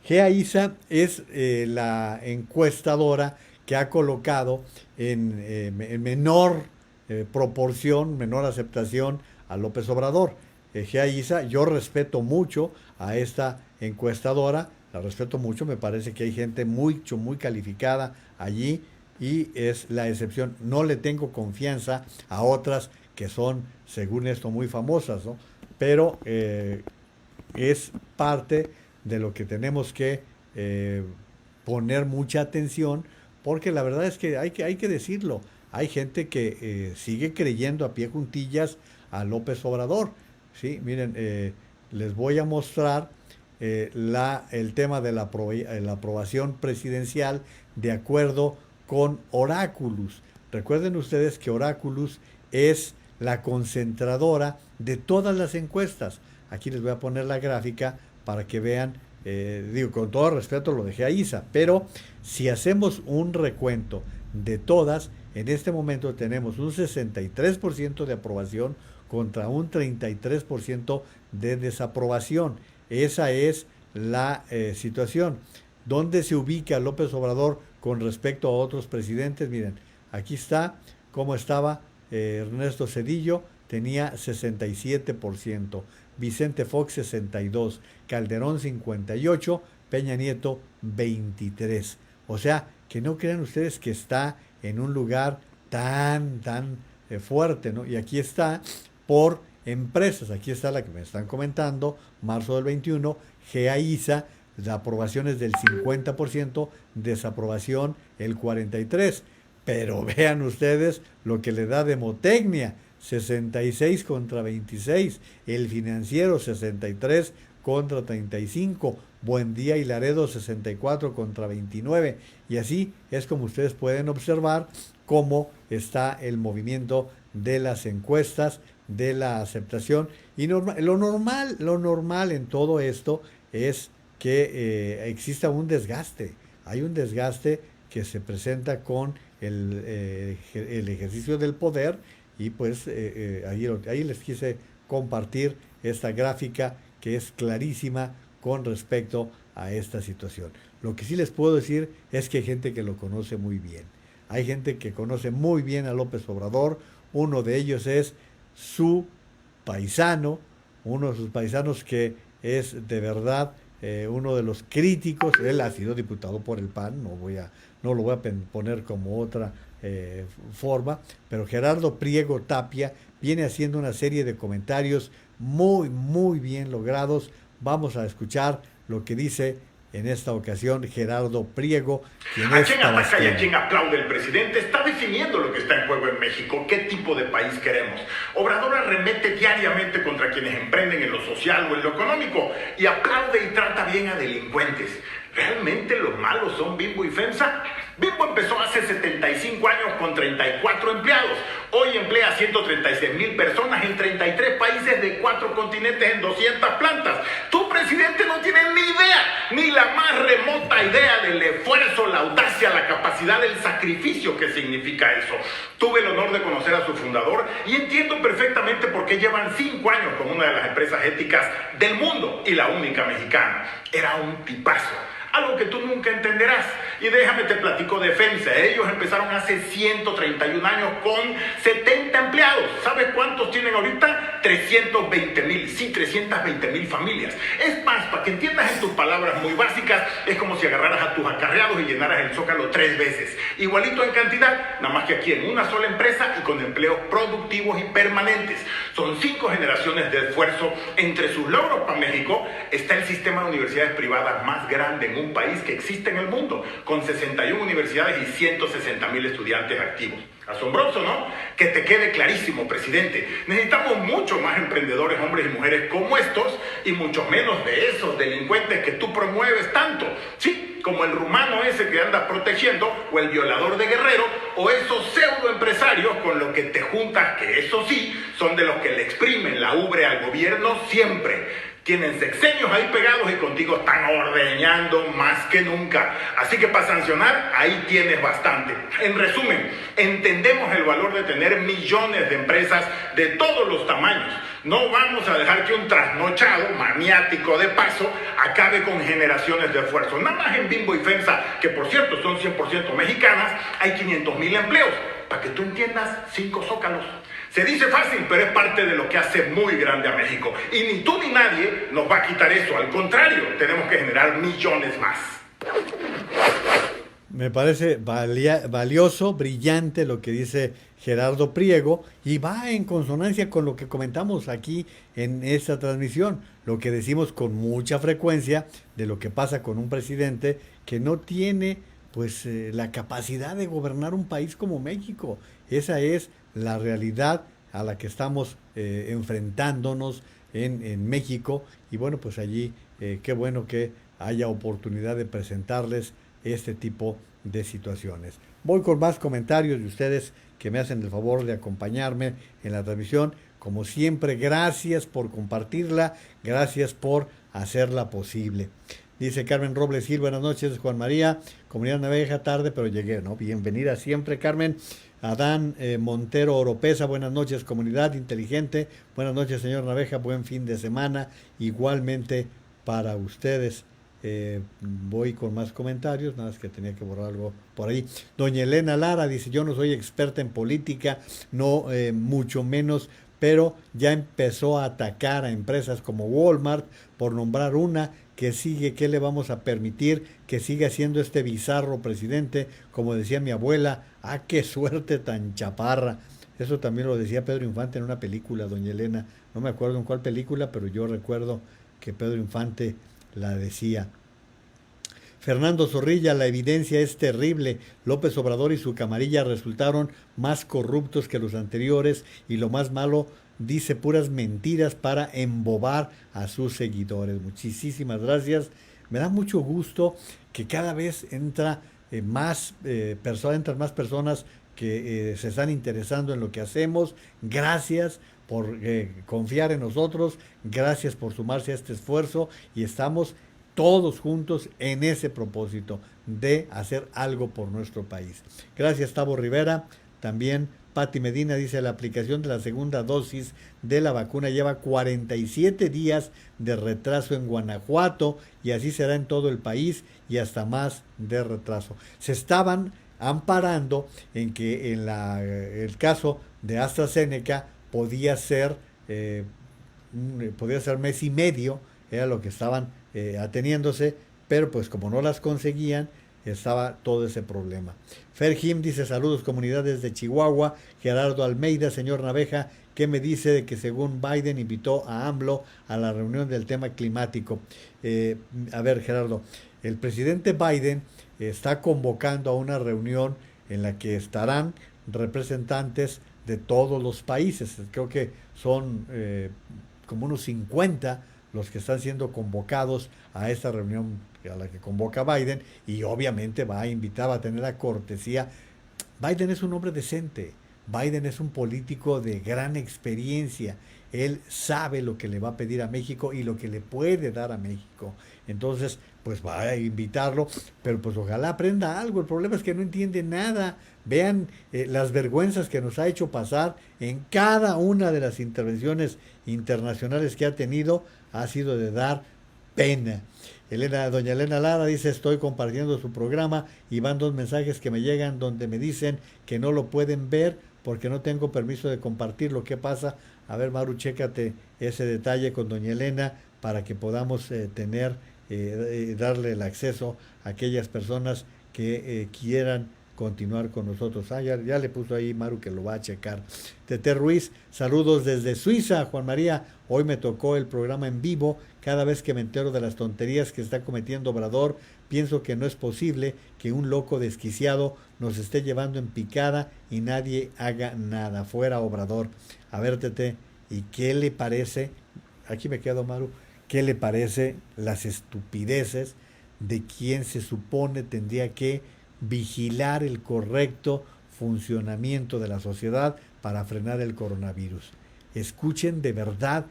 GEA-ISA es la encuestadora que ha colocado en menor proporción, menor aceptación a López Obrador. GEA-ISA, yo respeto mucho a esta encuestadora, la respeto mucho, me parece que hay gente muy calificada allí y es la excepción. No le tengo confianza a otras que son, según esto, muy famosas, ¿no? Pero es parte de lo que tenemos que poner mucha atención, porque la verdad es que hay que decirlo, hay gente que sigue creyendo a pie juntillas a López Obrador. Sí, miren, les voy a mostrar el tema de la aprobación presidencial de acuerdo con Oráculus. Recuerden ustedes que Oráculus es la concentradora de todas las encuestas. Aquí les voy a poner la gráfica para que vean, con todo respeto lo dejé a ISA, pero si hacemos un recuento de todas, en este momento tenemos un 63% de aprobación contra un 33% de desaprobación. Esa es la situación. ¿Dónde se ubica López Obrador con respecto a otros presidentes? Miren, aquí está cómo estaba Ernesto Zedillo, tenía 67%, Vicente Fox 62%, Calderón 58%, Peña Nieto 23%. O sea, que no crean ustedes que está en un lugar tan fuerte, ¿no? Y aquí está por empresas, aquí está la que me están comentando, marzo del 21, GEA-ISA, la aprobación es del 50%, desaprobación el 43%, pero vean ustedes lo que le da Demotecnia, 66 contra 26, El Financiero 63 contra 35, Buendía y Laredo 64 contra 29, y así es como ustedes pueden observar cómo está el movimiento de las encuestas, de la aceptación, y lo normal en todo esto es que exista un desgaste. Hay un desgaste que se presenta con el ejercicio del poder, y pues ahí les quise compartir esta gráfica que es clarísima con respecto a esta situación. Lo que sí les puedo decir es que hay gente que lo conoce muy bien. Hay gente que conoce muy bien a López Obrador. Uno de ellos es su paisano, uno de sus paisanos que es de verdad uno de los críticos. Él ha sido diputado por el PAN, no lo voy a poner como otra forma, pero Gerardo Priego Tapia viene haciendo una serie de comentarios muy, muy bien logrados. Vamos a escuchar lo que dice en esta ocasión Gerardo Priego, quien a es quien ataca y tabasqueño. a quien aplaude el presidente está definiendo lo que está en juego en México, qué tipo de país queremos. Obrador arremete diariamente contra quienes emprenden en lo social o en lo económico y aplaude y trata bien a delincuentes. ¿Realmente los malos son Bimbo y FEMSA? Bimbo empezó hace 75 años con 34 empleados. Hoy emplea 136,000 personas en 33 países de 4 continentes en 200 plantas. Tu presidente no tiene ni idea, ni la más remota idea del esfuerzo, la audacia, la capacidad, el sacrificio que significa eso. Tuve el honor de conocer a su fundador y entiendo perfectamente por qué llevan 5 años con una de las empresas éticas del mundo y la única mexicana. Era un tipazo. Algo que tú nunca entenderás. Y déjame te platico de FEMSA. Ellos empezaron hace 131 años con 70 empleados. ¿Sabes cuántos tienen ahorita? 320,000. Sí, 320,000 familias. Es más, para que entiendas en tus palabras muy básicas, es como si agarraras a tus acarreados y llenaras el Zócalo 3 veces. Igualito en cantidad, nada más que aquí en una sola empresa y con empleos productivos y permanentes. Son 5 generaciones de esfuerzo. Entre sus logros para México está el sistema de universidades privadas más grande en un país que existe en el mundo, con 61 universidades y 160,000 estudiantes activos. Asombroso, ¿no? Que te quede clarísimo, presidente. Necesitamos mucho más emprendedores, hombres y mujeres como estos, y mucho menos de esos delincuentes que tú promueves tanto. Sí, como el rumano ese que anda protegiendo, o el violador de Guerrero, o esos pseudoempresarios con los que te juntas, que eso sí, son de los que le exprimen la ubre al gobierno siempre. Tienen sexenios ahí pegados y contigo están ordeñando más que nunca. Así que para sancionar, ahí tienes bastante. En resumen, entendemos el valor de tener millones de empresas de todos los tamaños. No vamos a dejar que un trasnochado, maniático de paso, acabe con generaciones de esfuerzo. Nada más en Bimbo y FEMSA, que por cierto son 100% mexicanas, hay 500,000 empleos. Para que tú entiendas, 5 zócalos. Se dice fácil, pero es parte de lo que hace muy grande a México. Y ni tú ni nadie nos va a quitar eso. Al contrario, tenemos que generar millones más. Me parece valioso, brillante lo que dice Gerardo Priego y va en consonancia con lo que comentamos aquí en esta transmisión, lo que decimos con mucha frecuencia de lo que pasa con un presidente que no tiene la capacidad de gobernar un país como México. Esa es la realidad a la que estamos enfrentándonos en México y bueno, pues allí qué bueno que haya oportunidad de presentarles este tipo de situaciones. Voy con más comentarios de ustedes que me hacen el favor de acompañarme en la transmisión. Como siempre, gracias por compartirla, gracias por hacerla posible. Dice Carmen Robles Gil, buenas noches, Juan María, Comunidad Naveja, tarde pero llegué, ¿no? Bienvenida siempre, Carmen. Adán Montero Oropesa, buenas noches, comunidad inteligente, buenas noches, señor Naveja, buen fin de semana, igualmente para ustedes. Voy con más comentarios, nada más que tenía que borrar algo por ahí. Doña Elena Lara dice, yo no soy experta en política, no mucho menos, pero ya empezó a atacar a empresas como Walmart, por nombrar una, que sigue, ¿qué le vamos a permitir? Que siga siendo este bizarro presidente, como decía mi abuela, ¡ah, qué suerte tan chaparra! Eso también lo decía Pedro Infante en una película, doña Elena, no me acuerdo en cuál película, pero yo recuerdo que Pedro Infante la decía. Fernando Zorrilla, la evidencia es terrible. López Obrador y su camarilla resultaron más corruptos que los anteriores y lo más malo, dice puras mentiras para embobar a sus seguidores. Muchísimas gracias. Me da mucho gusto que cada vez entran más personas que se están interesando en lo que hacemos. Gracias por confiar en nosotros, gracias por sumarse a este esfuerzo y estamos todos juntos en ese propósito de hacer algo por nuestro país. Gracias, Tavo Rivera, también Pati Medina dice, la aplicación de la segunda dosis de la vacuna lleva 47 días de retraso en Guanajuato y así será en todo el país y hasta más de retraso. Se estaban amparando en que en el caso de AstraZeneca podía ser mes y medio, era lo que estaban ateniéndose, pero pues como no las conseguían, estaba todo ese problema. Ferjim dice, saludos comunidades de Chihuahua. Gerardo Almeida, señor Naveja, ¿qué me dice de que según Biden invitó a AMLO a la reunión del tema climático? A ver, Gerardo, el presidente Biden está convocando a una reunión en la que estarán representantes de todos los países. Creo que son como unos 50 los que están siendo convocados a esta reunión a la que convoca Biden, y obviamente va a invitar, va a tener la cortesía. Biden es un hombre decente, Biden es un político de gran experiencia, él sabe lo que le va a pedir a México y lo que le puede dar a México, entonces pues va a invitarlo, pero pues ojalá aprenda algo. El problema es que no entiende nada. Vean las vergüenzas que nos ha hecho pasar en cada una de las intervenciones internacionales que ha tenido, ha sido de dar pena. Doña Elena Lara dice, estoy compartiendo su programa y van 2 mensajes que me llegan donde me dicen que no lo pueden ver porque no tengo permiso de compartirlo. ¿Qué pasa? A ver, Maru, chécate ese detalle con doña Elena para que podamos darle el acceso a aquellas personas que quieran continuar con nosotros. Ya le puso ahí Maru que lo va a checar. Tete Ruiz, saludos desde Suiza. Juan María, hoy me tocó el programa en vivo. Cada vez que me entero de las tonterías que está cometiendo Obrador, pienso que no es posible que un loco desquiciado nos esté llevando en picada y nadie haga nada. Fuera Obrador. A ver, Tete, ¿y qué le parece? Aquí me quedo, Maru. ¿Qué le parece las estupideces de quien se supone tendría que vigilar el correcto funcionamiento de la sociedad para frenar el coronavirus? Escuchen de verdad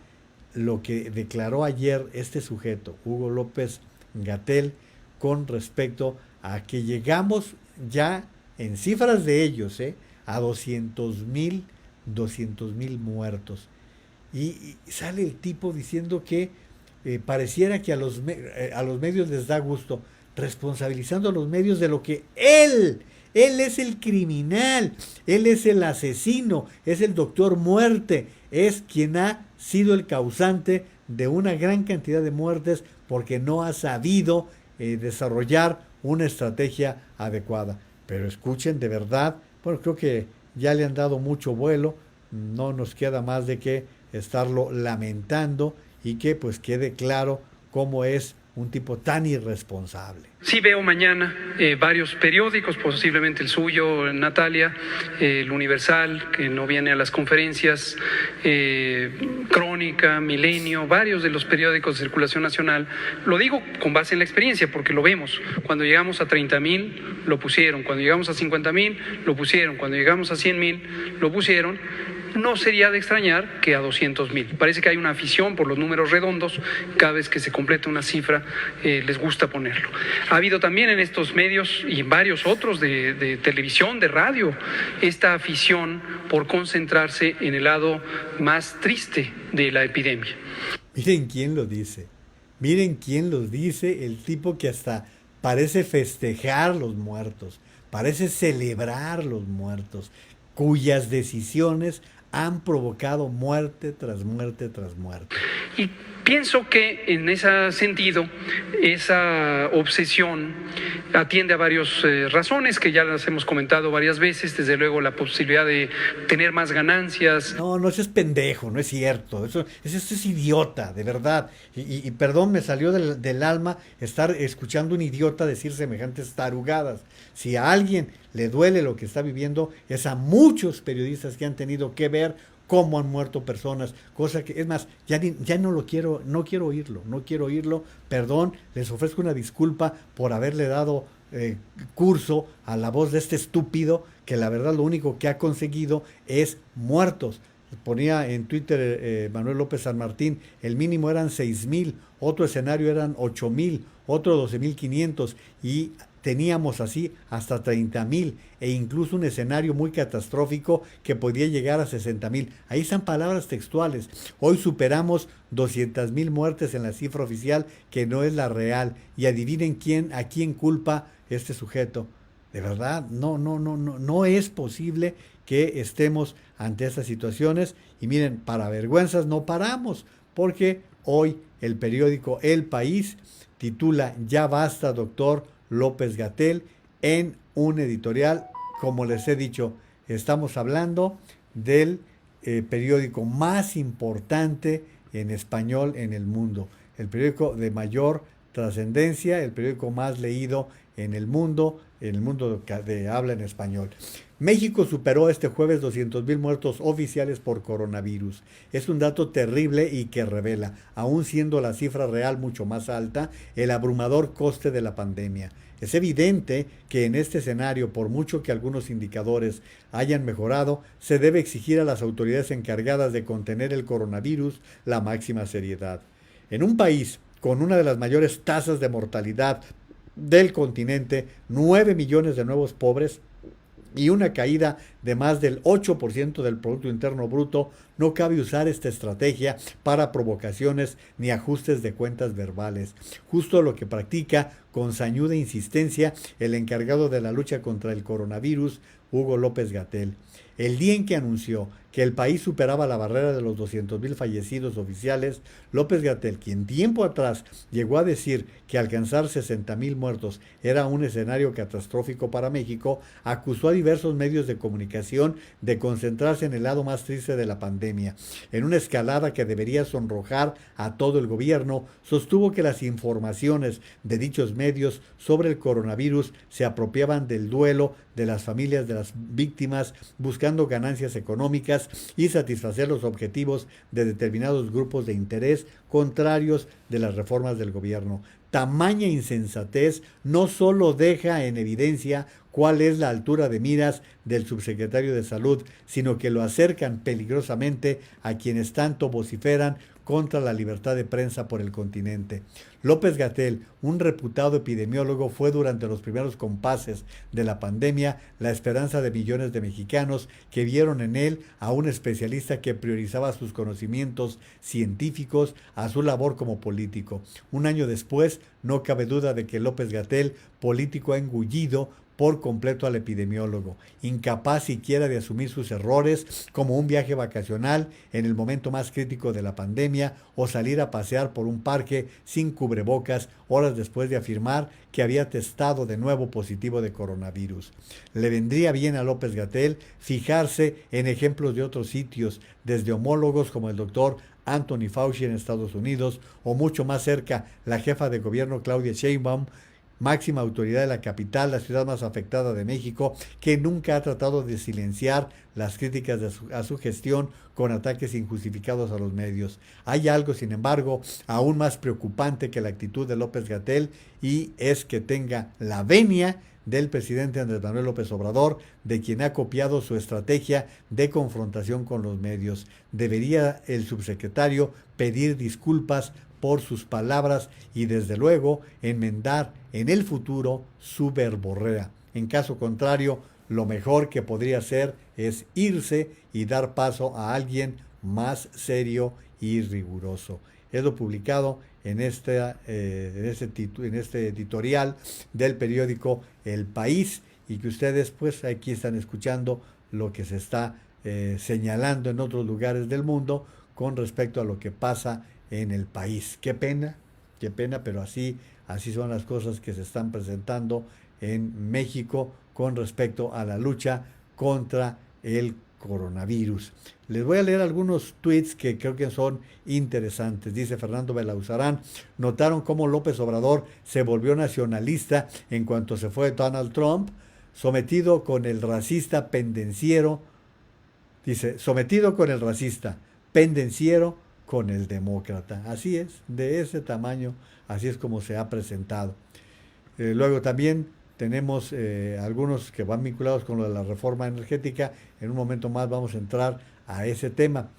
lo que declaró ayer este sujeto, Hugo López Gatell, con respecto a que llegamos ya en cifras de ellos a 200,000 muertos. Y sale el tipo diciendo que pareciera que a los medios les da gusto, responsabilizando a los medios de lo que él es el criminal, él es el asesino, es el doctor muerte, es quien ha sido el causante de una gran cantidad de muertes porque no ha sabido desarrollar una estrategia adecuada. Pero escuchen de verdad, bueno, creo que ya le han dado mucho vuelo, no nos queda más de que estarlo lamentando y que pues quede claro cómo es un tipo tan irresponsable. Sí veo mañana varios periódicos, posiblemente el suyo, Natalia, el Universal, que no viene a las conferencias, Crónica, Milenio, varios de los periódicos de circulación nacional. Lo digo con base en la experiencia, porque lo vemos. Cuando llegamos a 30,000, lo pusieron. Cuando llegamos a 50,000, lo pusieron. Cuando llegamos a 100,000, lo pusieron. No sería de extrañar que a 200,000. Parece que hay una afición por los números redondos. Cada vez que se completa una cifra, les gusta ponerlo. Ha habido también en estos medios y en varios otros de televisión, de radio, esta afición por concentrarse en el lado más triste de la epidemia. Miren quién lo dice. Miren quién lo dice, el tipo que hasta parece festejar los muertos, parece celebrar los muertos, cuyas decisiones han provocado muerte tras muerte tras muerte. Y pienso que en ese sentido, esa obsesión atiende a varias razones que ya las hemos comentado varias veces. Desde luego la posibilidad de tener más ganancias. No, eso es pendejo, no es cierto. Eso es idiota, de verdad. Y perdón, me salió del alma estar escuchando un idiota decir semejantes tarugadas. Si a alguien le duele lo que está viviendo, es a muchos periodistas que han tenido que ver cómo han muerto personas, cosa que, es más, ya no quiero oírlo, perdón, les ofrezco una disculpa por haberle dado curso a la voz de este estúpido, que la verdad lo único que ha conseguido es muertos. Ponía en Twitter Manuel López San Martín, el mínimo eran 6,000, otro escenario eran 8,000, otro 12,500, y teníamos así hasta 30,000 e incluso un escenario muy catastrófico que podía llegar a 60,000. Ahí están palabras textuales. Hoy superamos 200,000 muertes en la cifra oficial, que no es la real. Y adivinen a quién culpa este sujeto. De verdad, no es posible que estemos ante estas situaciones. Y miren, para vergüenzas no paramos, porque hoy el periódico El País titula "Ya basta, doctor López-Gatell", en un editorial. Como les he dicho, estamos hablando del periódico más importante en español en el mundo, el periódico de mayor trascendencia, el periódico más leído en el mundo de habla en español. México superó este jueves 200,000 muertos oficiales por coronavirus. Es un dato terrible y que revela, aún siendo la cifra real mucho más alta, el abrumador coste de la pandemia. Es evidente que en este escenario, por mucho que algunos indicadores hayan mejorado, se debe exigir a las autoridades encargadas de contener el coronavirus la máxima seriedad. En un país con una de las mayores tasas de mortalidad del continente, 9 millones de nuevos pobres y una caída de más del 8% del Producto Interno Bruto, no cabe usar esta estrategia para provocaciones ni ajustes de cuentas verbales. Justo lo que practica con sañuda insistencia el encargado de la lucha contra el coronavirus, Hugo López-Gatell. El día en que anunció que el país superaba la barrera de los 200,000 fallecidos oficiales, López-Gatell, quien tiempo atrás llegó a decir que alcanzar 60,000 muertos era un escenario catastrófico para México, acusó a diversos medios de comunicación de concentrarse en el lado más triste de la pandemia. En una escalada que debería sonrojar a todo el gobierno, sostuvo que las informaciones de dichos medios sobre el coronavirus se apropiaban del duelo de las familias de las víctimas, buscando ganancias económicas y satisfacer los objetivos de determinados grupos de interés contrarios de las reformas del gobierno. Tamaña insensatez no solo deja en evidencia cuál es la altura de miras del subsecretario de Salud, sino que lo acercan peligrosamente a quienes tanto vociferan contra la libertad de prensa por el continente. López-Gatell, un reputado epidemiólogo, fue durante los primeros compases de la pandemia la esperanza de millones de mexicanos que vieron en él a un especialista que priorizaba sus conocimientos científicos a su labor como político. Un año después, no cabe duda de que López-Gatell, político, ha engullido por completo al epidemiólogo, incapaz siquiera de asumir sus errores, como un viaje vacacional en el momento más crítico de la pandemia o salir a pasear por un parque sin cubrebocas horas después de afirmar que había testado de nuevo positivo de coronavirus. Le vendría bien a López-Gatell fijarse en ejemplos de otros sitios, desde homólogos como el doctor Anthony Fauci en Estados Unidos, o mucho más cerca la jefa de gobierno Claudia Sheinbaum, máxima autoridad de la capital, la ciudad más afectada de México, que nunca ha tratado de silenciar las críticas a su gestión con ataques injustificados a los medios. Hay algo, sin embargo, aún más preocupante que la actitud de López-Gatell, y es que tenga la venia del presidente Andrés Manuel López Obrador, de quien ha copiado su estrategia de confrontación con los medios. Debería el subsecretario pedir disculpas por sus palabras y, desde luego, enmendar en el futuro su verborrea. En caso contrario, lo mejor que podría hacer es irse y dar paso a alguien más serio y riguroso. Es lo publicado en este editorial del periódico El País, y que ustedes pues aquí están escuchando lo que se está señalando en otros lugares del mundo con respecto a lo que pasa en el país. Qué pena, pero así son las cosas que se están presentando en México con respecto a la lucha contra el coronavirus. Les voy a leer algunos tweets que creo que son interesantes. Dice Fernando Belauzarán: ¿notaron cómo López Obrador se volvió nacionalista en cuanto se fue Donald Trump? Sometido con el racista pendenciero, dice, sometido con el racista pendenciero con el demócrata. Así es, de ese tamaño, así es como se ha presentado. Luego también tenemos algunos que van vinculados con lo de la reforma energética. En un momento más vamos a entrar a ese tema.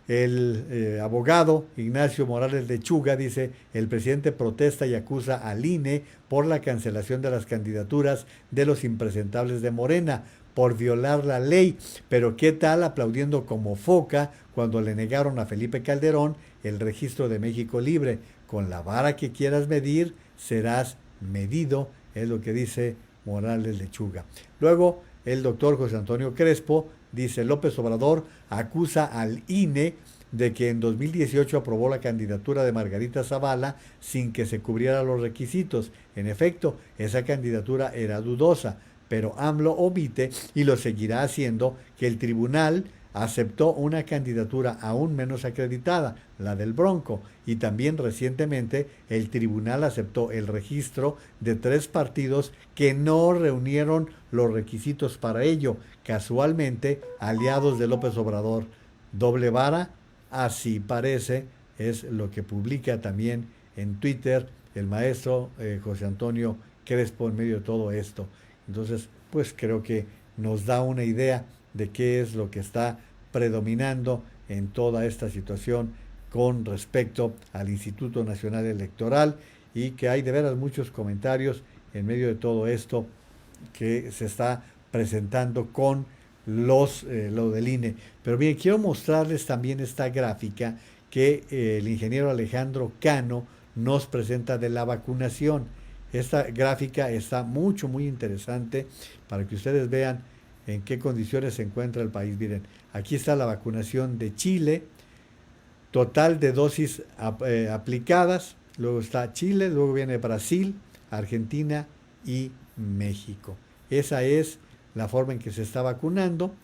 El abogado Ignacio Morales Lechuga dice, el presidente protesta y acusa al INE por la cancelación de las candidaturas de los impresentables de Morena por violar la ley, pero ¿qué tal aplaudiendo como foca cuando le negaron a Felipe Calderón el registro de México Libre? Con la vara que quieras medir, serás medido, es lo que dice Morales Lechuga. Luego, el doctor José Antonio Crespo dice, López Obrador acusa al INE de que en 2018 aprobó la candidatura de Margarita Zavala sin que se cubrieran los requisitos. En efecto, esa candidatura era dudosa, pero AMLO omite, y lo seguirá haciendo, que el tribunal aceptó una candidatura aún menos acreditada, la del Bronco, y también recientemente el tribunal aceptó el registro de 3 partidos que no reunieron los requisitos para ello, casualmente aliados de López Obrador. Doble vara, así parece, es lo que publica también en Twitter el maestro José Antonio Crespo en medio de todo esto. Entonces, pues creo que nos da una idea de qué es lo que está predominando en toda esta situación con respecto al Instituto Nacional Electoral, y que hay de veras muchos comentarios en medio de todo esto que se está presentando con lo del INE. Pero bien, quiero mostrarles también esta gráfica que el ingeniero Alejandro Cano nos presenta de la vacunación. Esta gráfica está muy interesante para que ustedes vean en qué condiciones se encuentra el país. Miren, aquí está la vacunación de Chile, total de dosis aplicadas, luego está Chile, luego viene Brasil, Argentina y México. Esa es la forma en que se está vacunando.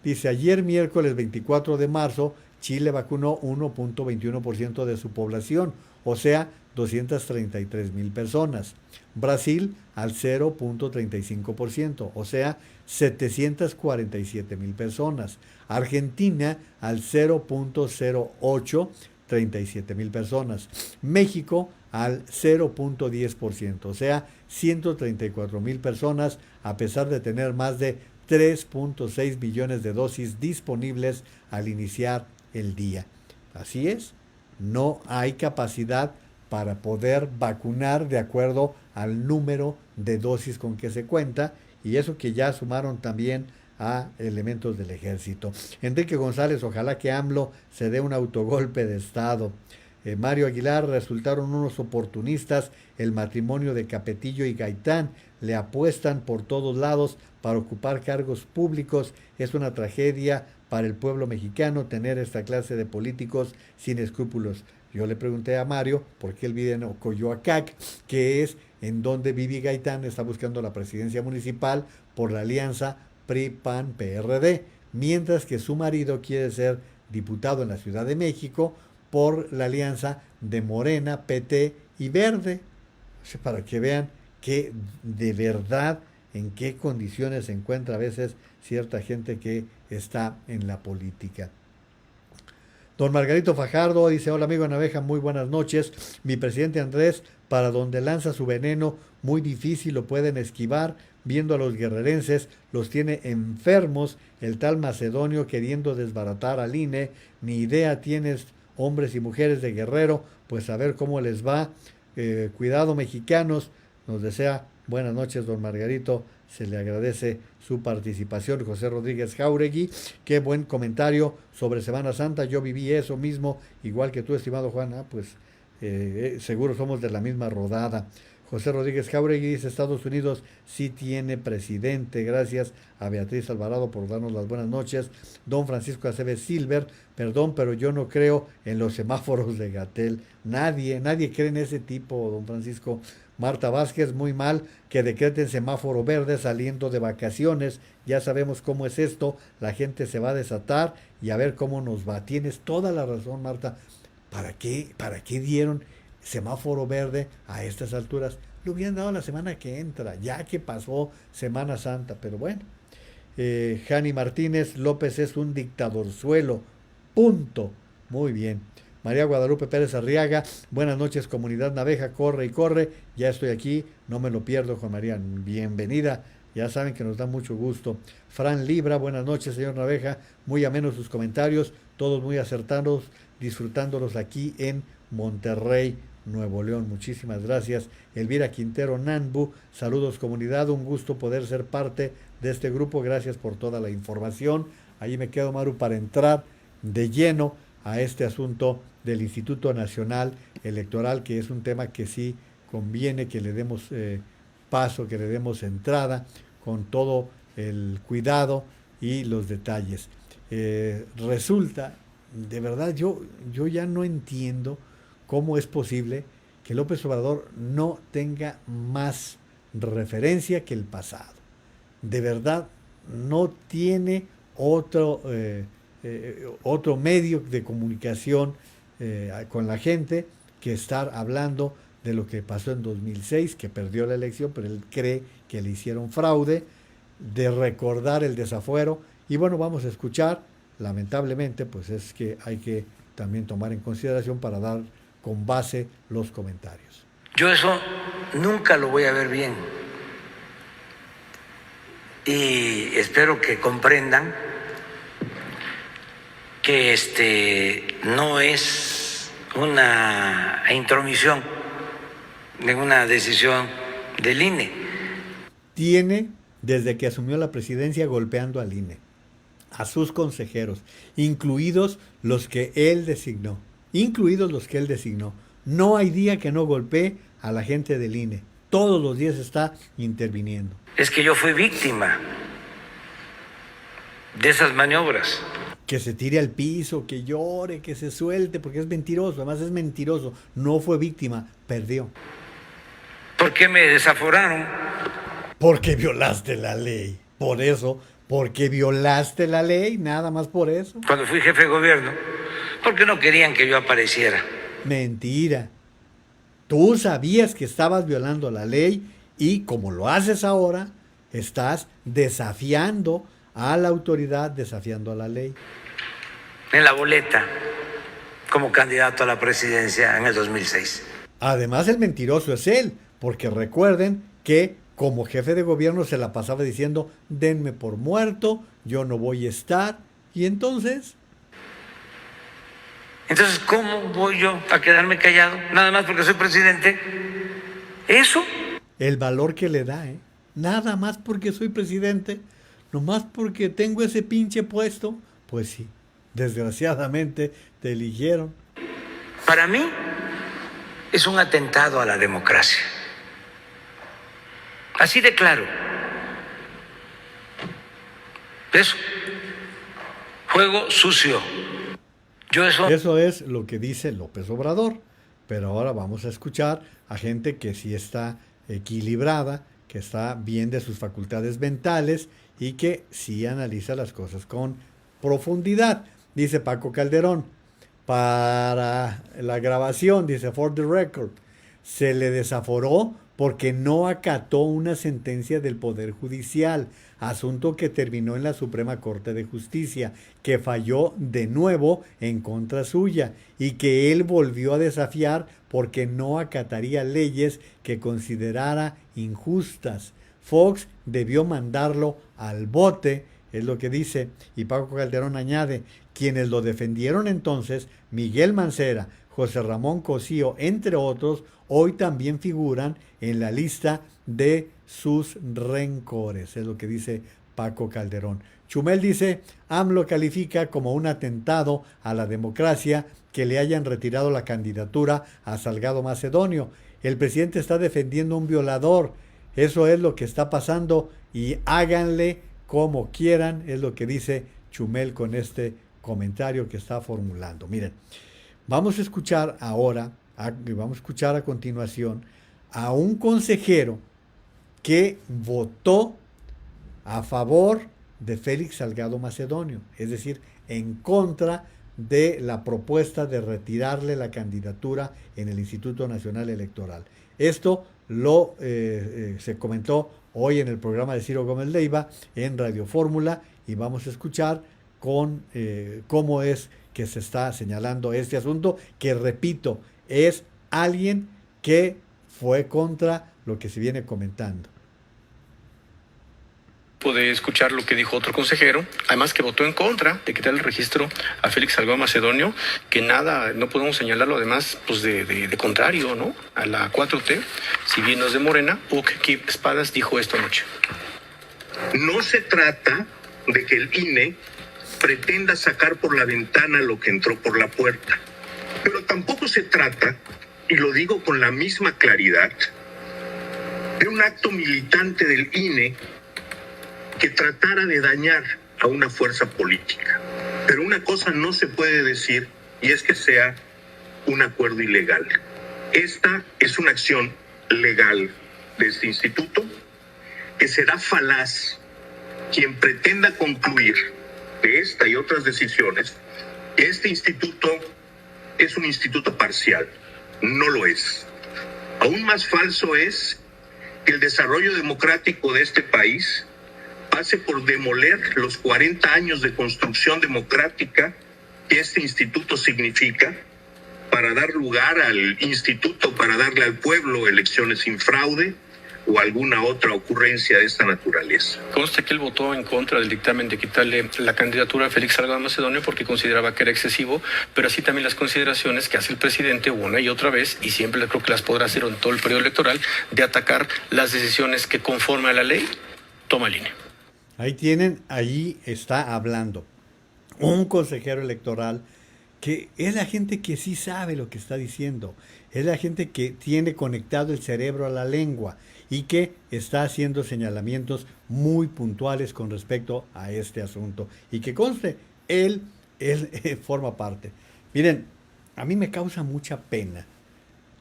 Dice, ayer miércoles 24 de marzo, Chile vacunó 1.21% de su población, o sea, 233,000 personas. Brasil al 0.35%, o sea, 747,000 personas. Argentina al 0.08%, 37,000 personas. México al 0.10%, o sea, 134,000 personas, a pesar de tener más de 3.6 millones de dosis disponibles al iniciar el día. Así es, no hay capacidad para poder vacunar de acuerdo al número de dosis con que se cuenta, y eso que ya sumaron también a elementos del ejército. Enrique González, ojalá que AMLO se dé un autogolpe de Estado. Mario Aguilar, resultaron unos oportunistas el matrimonio de Capetillo y Gaitán, le apuestan por todos lados para ocupar cargos públicos, es una tragedia para el pueblo mexicano tener esta clase de políticos sin escrúpulos. Yo le pregunté a Mario por qué él vive en Coyoacac, que es en donde Vivi Gaitán está buscando la presidencia municipal por la alianza PRI-PAN-PRD, mientras que su marido quiere ser diputado en la Ciudad de México por la alianza de Morena, PT y Verde. O sea, para que vean que de verdad en qué condiciones se encuentra a veces cierta gente que está en la política. Don Margarito Fajardo dice, hola amigo Naveja, muy buenas noches. Mi presidente Andrés, para donde lanza su veneno, muy difícil lo pueden esquivar. Viendo a los guerrerenses, los tiene enfermos. El tal Macedonio queriendo desbaratar al INE. Ni idea tienes, hombres y mujeres de Guerrero, pues a ver cómo les va. Cuidado mexicanos, nos desea buenas noches don Margarito, se le agradece su participación. José Rodríguez Jauregui, qué buen comentario sobre Semana Santa, yo viví eso mismo, igual que tú, estimado Juan. Pues seguro somos de la misma rodada. José Rodríguez Jauregui dice, Estados Unidos sí tiene presidente, gracias a Beatriz Alvarado por darnos las buenas noches. Don Francisco Aceves Silver, perdón, pero yo no creo en los semáforos de Gatell. Nadie cree en ese tipo, don Francisco. Marta Vázquez, muy mal que decreten semáforo verde saliendo de vacaciones. Ya sabemos cómo es esto, la gente se va a desatar y a ver cómo nos va. Tienes toda la razón, Marta. ¿Para qué dieron semáforo verde a estas alturas? Lo hubieran dado la semana que entra, ya que pasó Semana Santa, pero bueno. Jani Martínez, López es un dictadorzuelo, punto. Muy bien. María Guadalupe Pérez Arriaga, buenas noches comunidad Naveja, corre y corre, ya estoy aquí, no me lo pierdo, Juan María, bienvenida, ya saben que nos da mucho gusto. Fran Libra, buenas noches señor Naveja, muy ameno sus comentarios, todos muy acertados, disfrutándolos aquí en Monterrey, Nuevo León. Muchísimas gracias. Elvira Quintero Nanbu, saludos comunidad, un gusto poder ser parte de este grupo, gracias por toda la información. Ahí me quedo, Maru, para entrar de lleno a este asunto del Instituto Nacional Electoral, que es un tema que sí conviene que le demos paso, que le demos entrada con todo el cuidado y los detalles. Resulta, de verdad, yo ya no entiendo cómo es posible que López Obrador no tenga más referencia que el pasado. De verdad, no tiene otro medio de comunicación con la gente que estar hablando de lo que pasó en 2006, que perdió la elección, pero él cree que le hicieron fraude, de recordar el desafuero. Y bueno, vamos a escuchar, lamentablemente, pues es que hay que también tomar en consideración para dar con base los comentarios. Yo eso nunca lo voy a ver bien. Y espero que comprendan que no es una intromisión en una decisión del INE. Tiene, desde que asumió la presidencia, golpeando al INE, a sus consejeros, incluidos los que él designó. No hay día que no golpee a la gente del INE. Todos los días está interviniendo. Es que yo fui víctima de esas maniobras. Que se tire al piso, que llore, que se suelte, porque es mentiroso. Además es mentiroso. No fue víctima, perdió. ¿Por qué me desaforaron? Porque violaste la ley. Por eso, porque violaste la ley, nada más por eso. Cuando fui jefe de gobierno, porque no querían que yo apareciera. Mentira. Tú sabías que estabas violando la ley y como lo haces ahora, estás desafiando a la autoridad, desafiando a la ley. En la boleta, como candidato a la presidencia en el 2006. Además, el mentiroso es él, porque recuerden que como jefe de gobierno se la pasaba diciendo, denme por muerto, yo no voy a estar. Y entonces, ¿cómo voy yo a quedarme callado? Nada más porque soy presidente. ¿Eso? El valor que le da, nada más porque soy presidente, nomás porque tengo ese pinche puesto. Pues sí, desgraciadamente te eligieron. Para mí es un atentado a la democracia. Así de claro. Eso. Juego sucio. Eso es lo que dice López Obrador. Pero ahora vamos a escuchar a gente que sí está equilibrada, que está bien de sus facultades mentales y que sí analiza las cosas con profundidad. Dice Paco Calderón, para la grabación, dice, for the record, se le desaforó porque no acató una sentencia del Poder Judicial, asunto que terminó en la Suprema Corte de Justicia, que falló de nuevo en contra suya y que él volvió a desafiar porque no acataría leyes que considerara injustas. Fox debió mandarlo al bote, es lo que dice, y Paco Calderón añade, quienes lo defendieron entonces, Miguel Mancera, José Ramón Cosío, entre otros, hoy también figuran en la lista de sus rencores, es lo que dice Paco Calderón. Chumel dice, AMLO califica como un atentado a la democracia que le hayan retirado la candidatura a Salgado Macedonio. El presidente está defendiendo a un violador, eso es lo que está pasando y háganle como quieran, es lo que dice Chumel con este comentario que está formulando. Miren, vamos a escuchar ahora, vamos a escuchar a continuación a un consejero que votó a favor de Félix Salgado Macedonio, es decir, en contra de la propuesta de retirarle la candidatura en el Instituto Nacional Electoral. Esto se comentó hoy en el programa de Ciro Gómez Leiva en Radio Fórmula y vamos a escuchar cómo es que se está señalando este asunto, que repito, es alguien que fue contra lo que se viene comentando. pude escuchar lo que dijo otro consejero, además que votó en contra de quitar el registro a Félix Salgado Macedonio, que nada, no podemos señalarlo además pues de contrario, ¿no?, a la 4T, si bien no es de Morena. Kip Espadas dijo esto anoche. No se trata de que el INE pretenda sacar por la ventana lo que entró por la puerta, pero tampoco se trata, y lo digo con la misma claridad, de un acto militante del INE que tratara de dañar a una fuerza política. Pero una cosa no se puede decir, y es que sea un acuerdo ilegal. Esta es una acción legal de este instituto, que será falaz quien pretenda concluir de esta y otras decisiones que este instituto es un instituto parcial. No lo es. Aún más falso es que el desarrollo democrático de este país pase por demoler los 40 años de construcción democrática que este instituto significa, para dar lugar al instituto, para darle al pueblo elecciones sin fraude o alguna otra ocurrencia de esta naturaleza. Consta que él votó en contra del dictamen de quitarle la candidatura a Félix Salgado Macedonio porque consideraba que era excesivo, pero así también las consideraciones que hace el presidente una y otra vez, y siempre creo que las podrá hacer en todo el periodo electoral, de atacar las decisiones que conforme a la ley toma el INE. Ahí tienen, ahí está hablando un consejero electoral que es la gente que sí sabe lo que está diciendo, es la gente que tiene conectado el cerebro a la lengua y que está haciendo señalamientos muy puntuales con respecto a este asunto. Y que conste, él forma parte. Miren, a mí me causa mucha pena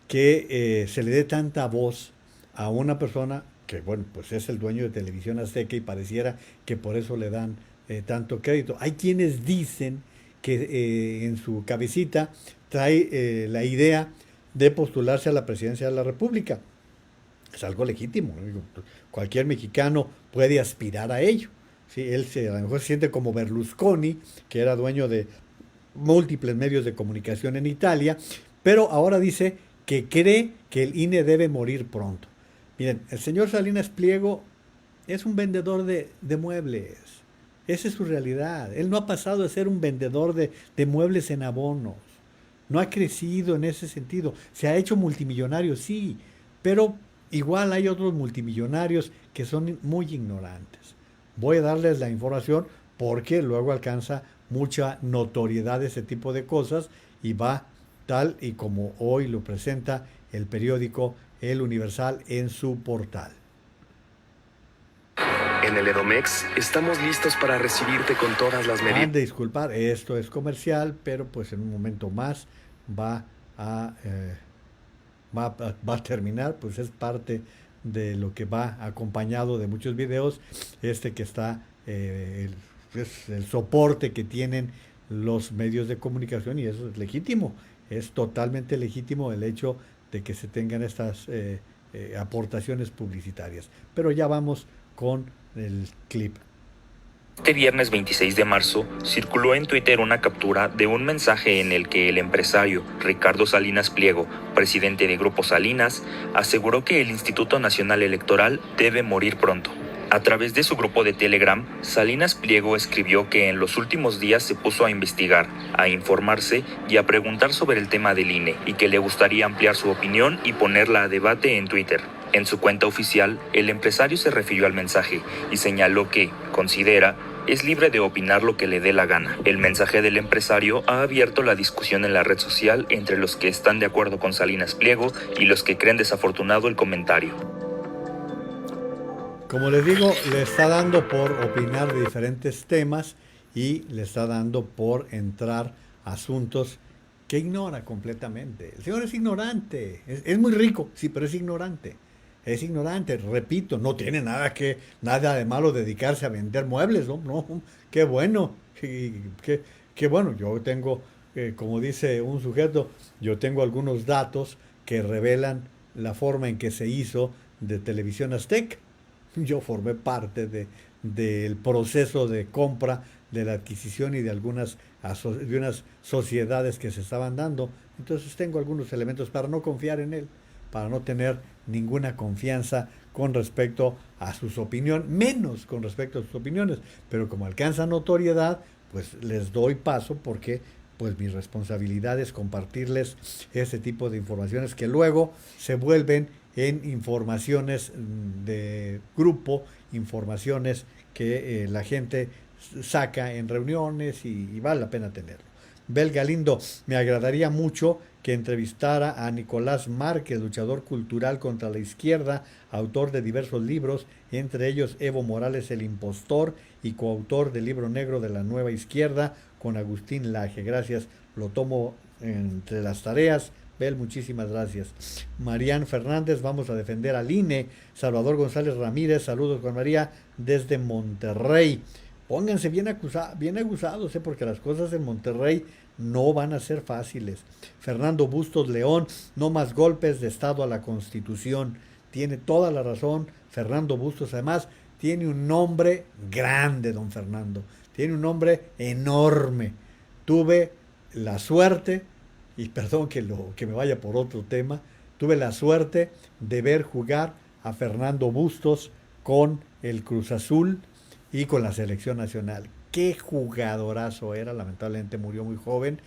que se le dé tanta voz a una persona que, bueno, pues es el dueño de Televisión Azteca y pareciera que por eso le dan tanto crédito. Hay quienes dicen que en su cabecita trae la idea de postularse a la presidencia de la República. Es algo legítimo, ¿no? Cualquier mexicano puede aspirar a ello. ¿Sí? Él a lo mejor se siente como Berlusconi, que era dueño de múltiples medios de comunicación en Italia, pero ahora dice que cree que el INE debe morir pronto. Miren, el señor Salinas Pliego es un vendedor de muebles. Esa es su realidad. Él no ha pasado de ser un vendedor de muebles en abonos. No ha crecido en ese sentido. Se ha hecho multimillonario, sí, pero igual hay otros multimillonarios que son muy ignorantes. Voy a darles la información porque luego alcanza mucha notoriedad ese tipo de cosas y va tal y como hoy lo presenta el periódico El Universal en su portal. En el Edomex estamos listos para recibirte con todas las medidas. De disculpar, esto es comercial, pero pues en un momento más va a terminar, pues es parte de lo que va acompañado de muchos videos, que está, es el soporte que tienen los medios de comunicación y eso es legítimo, es totalmente legítimo el hecho de que se tengan estas aportaciones publicitarias. Pero ya vamos con el clip. Este viernes 26 de marzo circuló en Twitter una captura de un mensaje en el que el empresario Ricardo Salinas Pliego, presidente de Grupo Salinas, aseguró que el Instituto Nacional Electoral debe morir pronto. A través de su grupo de Telegram, Salinas Pliego escribió que en los últimos días se puso a investigar, a informarse y a preguntar sobre el tema del INE y que le gustaría ampliar su opinión y ponerla a debate en Twitter. En su cuenta oficial, el empresario se refirió al mensaje y señaló que, considera, es libre de opinar lo que le dé la gana. El mensaje del empresario ha abierto la discusión en la red social entre los que están de acuerdo con Salinas Pliego y los que creen desafortunado el comentario. Como les digo, le está dando por opinar de diferentes temas y le está dando por entrar a asuntos que ignora completamente. El señor es ignorante, es muy rico, sí, pero es ignorante. Es ignorante, repito, no tiene nada de malo dedicarse a vender muebles, no, qué bueno, qué bueno. Yo tengo, como dice un sujeto, yo tengo algunos datos que revelan la forma en que se hizo de Televisión Azteca. Yo formé parte del proceso de compra, de la adquisición y de unas sociedades que se estaban dando. Entonces tengo algunos elementos para no confiar en él. para no tener ninguna confianza con respecto a sus opiniones, menos con respecto a sus opiniones, pero como alcanza notoriedad, pues les doy paso porque pues mi responsabilidad es compartirles ese tipo de informaciones que luego se vuelven en informaciones de grupo, informaciones que la gente saca en reuniones y vale la pena tenerlo. Bel Galindo, me agradaría mucho que entrevistara a Nicolás Márquez, luchador cultural contra la izquierda, autor de diversos libros, entre ellos Evo Morales el impostor y coautor del libro negro de la nueva izquierda con Agustín Laje. Gracias, lo tomo entre las tareas. Bel, muchísimas gracias. Marian Fernández, vamos a defender al INE. Salvador González Ramírez, saludos Juan María desde Monterrey. Pónganse bien acusados, porque las cosas en Monterrey no van a ser fáciles. Fernando Bustos León, no más golpes de Estado a la Constitución. Tiene toda la razón Fernando Bustos. Además, tiene un nombre grande, don Fernando. Tiene un nombre enorme. Tuve la suerte, y perdón que me vaya por otro tema, tuve la suerte de ver jugar a Fernando Bustos con el Cruz Azul y con la selección nacional. Qué jugadorazo era, lamentablemente murió muy joven,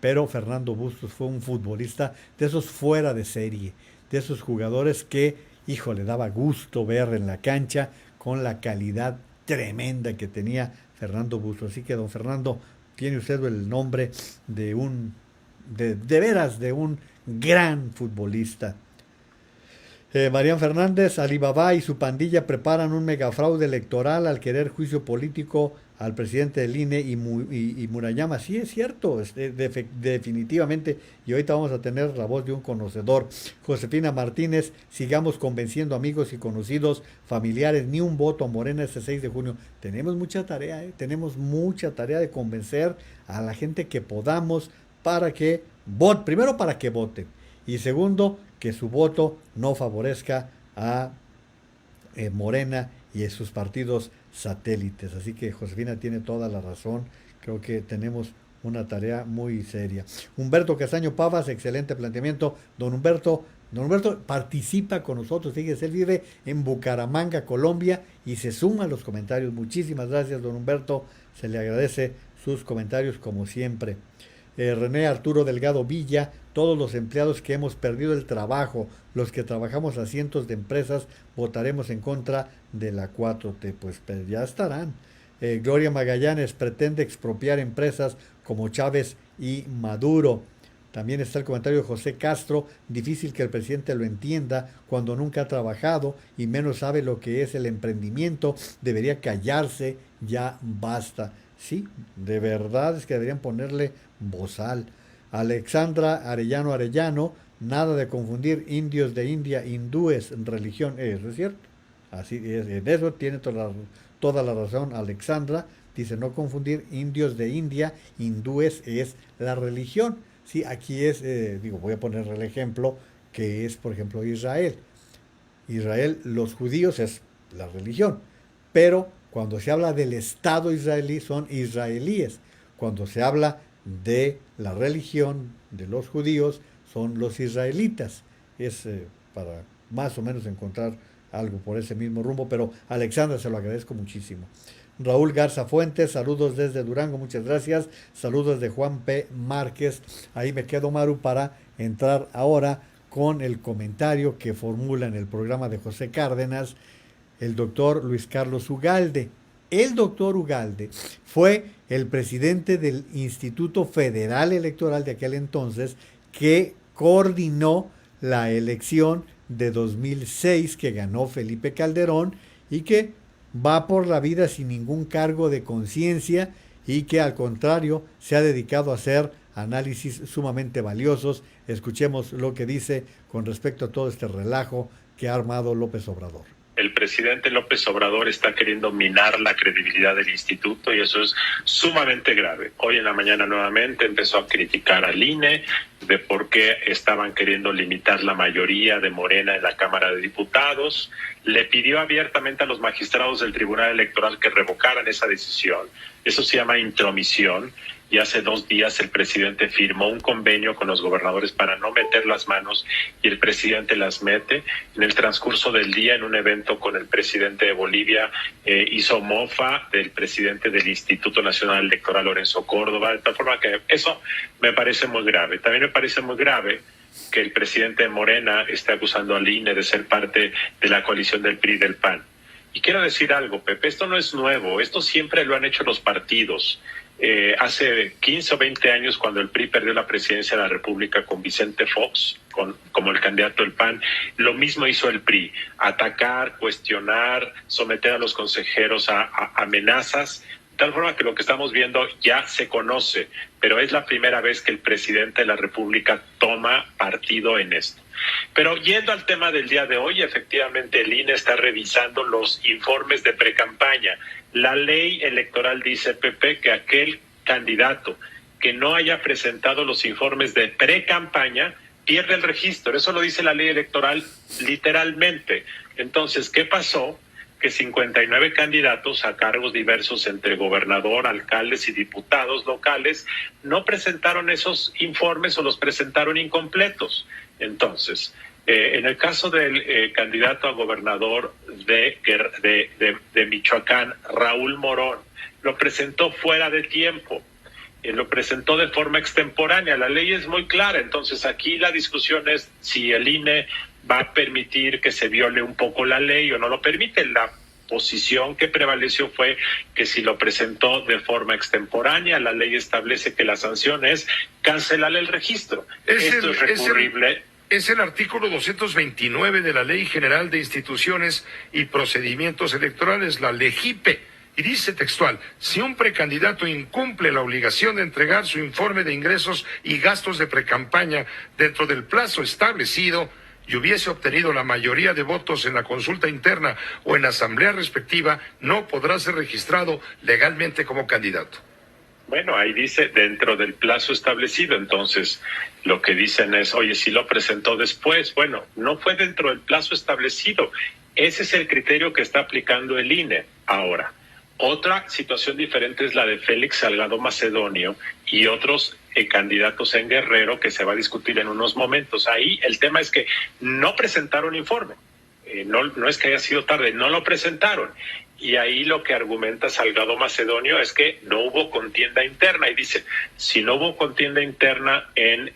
pero Fernando Bustos fue un futbolista de esos fuera de serie, de esos jugadores que, le daba gusto ver en la cancha con la calidad tremenda que tenía Fernando Bustos. Así que, don Fernando, tiene usted el nombre de veras de un gran futbolista. Marian Fernández, Alibaba y su pandilla preparan un megafraude electoral al querer juicio político al presidente del INE y Murayama. Sí, es cierto, definitivamente, y ahorita vamos a tener la voz de un conocedor. Josefina Martínez, sigamos convenciendo amigos y conocidos, familiares, ni un voto a Morena este 6 de junio. Tenemos mucha tarea, tenemos mucha tarea de convencer a la gente que podamos para que voten, primero para que voten, y segundo, que su voto no favorezca a Morena y a sus partidos satélites. Así que Josefina tiene toda la razón. Creo que tenemos una tarea muy seria. Humberto Castaño Pavas, excelente planteamiento. Don Humberto participa con nosotros. Fíjese, él vive en Bucaramanga, Colombia, y se suma a los comentarios. Muchísimas gracias, don Humberto. Se le agradece sus comentarios como siempre. René Arturo Delgado Villa, todos los empleados que hemos perdido el trabajo, los que trabajamos a cientos de empresas, votaremos en contra de la 4T. Pues ya estarán. Gloria Magallanes, pretende expropiar empresas como Chávez y Maduro. También está el comentario de José Castro, difícil que el presidente lo entienda cuando nunca ha trabajado y menos sabe lo que es el emprendimiento, debería callarse, ya basta. Sí, de verdad es que deberían ponerle bozal. Alexandra Arellano, nada de confundir indios de India, hindúes, religión. Eso es cierto. Así es, en eso tiene toda la razón Alexandra. Dice no confundir indios de India, hindúes es la religión. Sí, aquí es, voy a poner el ejemplo que es, por ejemplo, Israel. Israel, los judíos es la religión, pero cuando se habla del Estado israelí son israelíes. Cuando se habla de la religión de los judíos son los israelitas. Es para más o menos encontrar algo por ese mismo rumbo, pero Alexandra, se lo agradezco muchísimo. Raúl Garza Fuentes, saludos desde Durango, muchas gracias. Saludos de Juan P. Márquez. Ahí me quedo, Maru, para entrar ahora con el comentario que formula en el programa de José Cárdenas el doctor Luis Carlos Ugalde. El doctor Ugalde fue el presidente del Instituto Federal Electoral de aquel entonces que coordinó la elección de 2006 que ganó Felipe Calderón y que va por la vida sin ningún cargo de conciencia y que al contrario se ha dedicado a hacer análisis sumamente valiosos. Escuchemos lo que dice con respecto a todo este relajo que ha armado López Obrador. El presidente López Obrador está queriendo minar la credibilidad del instituto y eso es sumamente grave. Hoy en la mañana nuevamente empezó a criticar al INE de por qué estaban queriendo limitar la mayoría de Morena en la Cámara de Diputados. Le pidió abiertamente a los magistrados del Tribunal Electoral que revocaran esa decisión. Eso se llama intromisión. Y hace 2 días el presidente firmó un convenio con los gobernadores para no meter las manos y el presidente las mete. En el transcurso del día, en un evento con el presidente de Bolivia, hizo mofa del presidente del Instituto Nacional Electoral, Lorenzo Córdoba, de tal forma que eso me parece muy grave. También me parece muy grave que el presidente de Morena esté acusando al INE de ser parte de la coalición del PRI y del PAN. Y quiero decir algo, Pepe, esto no es nuevo, esto siempre lo han hecho los partidos. Hace 15 o 20 años, cuando el PRI perdió la presidencia de la República con Vicente Fox, como el candidato del PAN, lo mismo hizo el PRI: atacar, cuestionar, someter a los consejeros a amenazas, de tal forma que lo que estamos viendo ya se conoce, pero es la primera vez que el presidente de la República toma partido en esto. Pero yendo al tema del día de hoy, efectivamente el INE está revisando los informes de precampaña. La ley electoral dice, Pepe, que aquel candidato que no haya presentado los informes de precampaña pierde el registro. Eso lo dice la ley electoral literalmente. Entonces, ¿qué pasó? Que 59 candidatos a cargos diversos entre gobernador, alcaldes y diputados locales no presentaron esos informes o los presentaron incompletos. Entonces, en el caso del candidato a gobernador de Michoacán, Raúl Morón, lo presentó fuera de tiempo, lo presentó de forma extemporánea. La ley es muy clara. Entonces aquí la discusión es si el INE va a permitir que se viole un poco la ley o no lo permite. La posición que prevaleció fue que si lo presentó de forma extemporánea, la ley establece que la sanción es cancelar el registro. Esto es recurrible. Es el artículo 229 de la Ley General de Instituciones y Procedimientos Electorales, la LEGIPE, y dice textual: si un precandidato incumple la obligación de entregar su informe de ingresos y gastos de precampaña dentro del plazo establecido y hubiese obtenido la mayoría de votos en la consulta interna o en la asamblea respectiva, no podrá ser registrado legalmente como candidato. Bueno, ahí dice dentro del plazo establecido. Entonces, lo que dicen es, oye, si lo presentó después, bueno, no fue dentro del plazo establecido. Ese es el criterio que está aplicando el INE. Ahora, otra situación diferente es la de Félix Salgado Macedonio y otros candidatos en Guerrero, que se va a discutir en unos momentos. Ahí el tema es que no presentaron informe. No es que haya sido tarde, no lo presentaron. Y ahí lo que argumenta Salgado Macedonio es que no hubo contienda interna. Y dice, si no hubo contienda interna en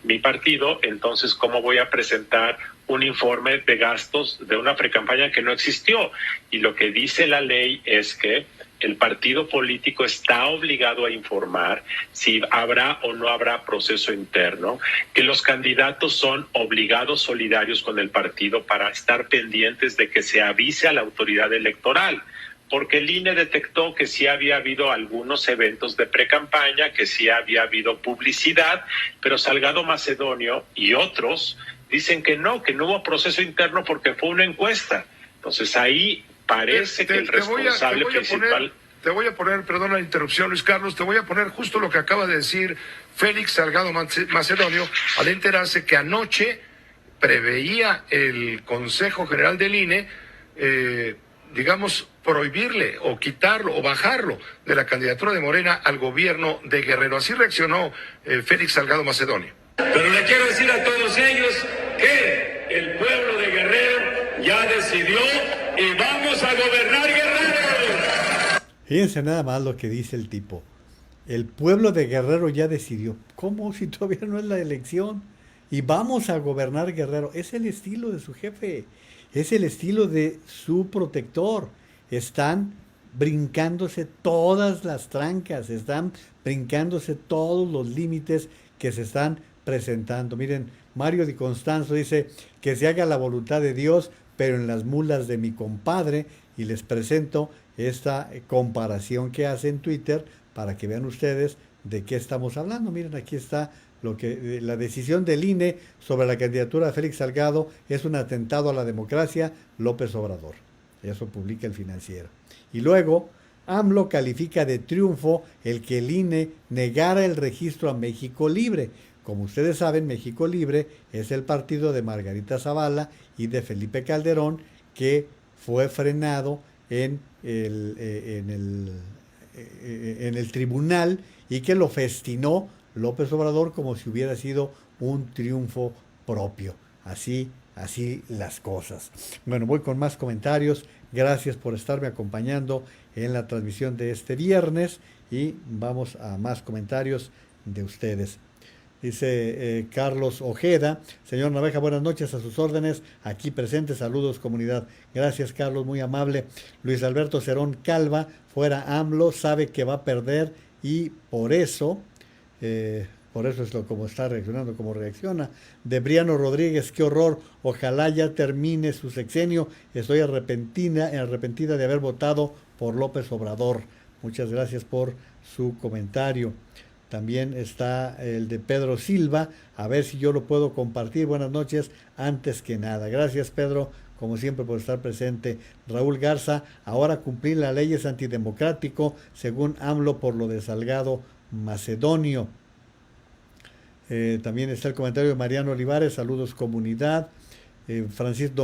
mi partido, entonces ¿cómo voy a presentar un informe de gastos de una precampaña que no existió? Y lo que dice la ley es que el partido político está obligado a informar si habrá o no habrá proceso interno, que los candidatos son obligados solidarios con el partido para estar pendientes de que se avise a la autoridad electoral, porque el INE detectó que sí había habido algunos eventos de precampaña, que sí había habido publicidad, pero Salgado Macedonio y otros dicen que no hubo proceso interno porque fue una encuesta. Entonces ahí parece que el responsable principal... Te voy a poner, perdón la interrupción, Luis Carlos, te voy a poner justo lo que acaba de decir Félix Salgado Macedonio al enterarse que anoche preveía el Consejo General del INE, prohibirle o quitarlo o bajarlo de la candidatura de Morena al gobierno de Guerrero. Así reaccionó Félix Salgado Macedonio. Pero le quiero decir a todos ellos que el pueblo de Guerrero ya decidió y vamos a gobernar Guerrero. Fíjense nada más lo que dice el tipo. El pueblo de Guerrero ya decidió. ¿Cómo si todavía no es la elección? Y vamos a gobernar Guerrero. Es el estilo de su jefe. Es el estilo de su protector. Están brincándose todas las trancas. Están brincándose todos los límites que se están presentando. Miren, Mario Di Constanzo dice que se haga la voluntad de Dios, pero en las mulas de mi compadre. Y les presento esta comparación que hace en Twitter para que vean ustedes de qué estamos hablando. Miren, aquí está lo que la decisión del INE sobre la candidatura de Félix Salgado es un atentado a la democracia, López Obrador. Eso publica el Financiero. Y luego, AMLO califica de triunfo el que el INE negara el registro a México Libre. Como ustedes saben, México Libre es el partido de Margarita Zavala y de Felipe Calderón, que fue frenado en en el tribunal y que lo festinó López Obrador como si hubiera sido un triunfo propio. Así las cosas. Bueno, voy con más comentarios. Gracias por estarme acompañando en la transmisión de este viernes y vamos a más comentarios de ustedes. Dice Carlos Ojeda: señor Naveja, buenas noches, a sus órdenes, aquí presente, saludos comunidad. Gracias, Carlos, muy amable. Luis Alberto Cerón Calva: fuera AMLO, sabe que va a perder y por eso es como está reaccionando, como reacciona. Debriano Rodríguez: qué horror, ojalá ya termine su sexenio, estoy arrepentida de haber votado por López Obrador. Muchas gracias por su comentario. También está el de Pedro Silva, a ver si yo lo puedo compartir. Buenas noches, antes que nada. Gracias, Pedro, como siempre, por estar presente. Raúl Garza: ahora cumplir la ley es antidemocrático, según AMLO, por lo de Salgado Macedonio. También está el comentario de Mariano Olivares: saludos comunidad. Don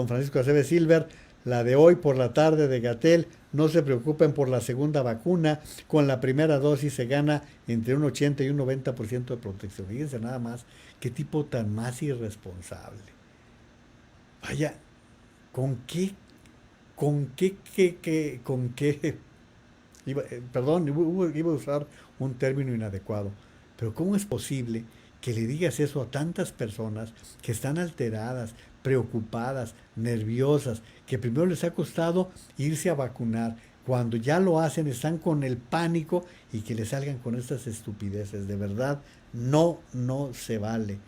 Francisco Aceves Silver: la de hoy por la tarde de Gatell, no se preocupen por la segunda vacuna, con la primera dosis se gana entre un 80 y un 90% de protección. Fíjense nada más, qué tipo tan más irresponsable. Vaya, iba a usar un término inadecuado, pero ¿cómo es posible que le digas eso a tantas personas que están alteradas, preocupadas, nerviosas, que primero les ha costado irse a vacunar, cuando ya lo hacen están con el pánico y que le salgan con estas estupideces? De verdad, no se vale.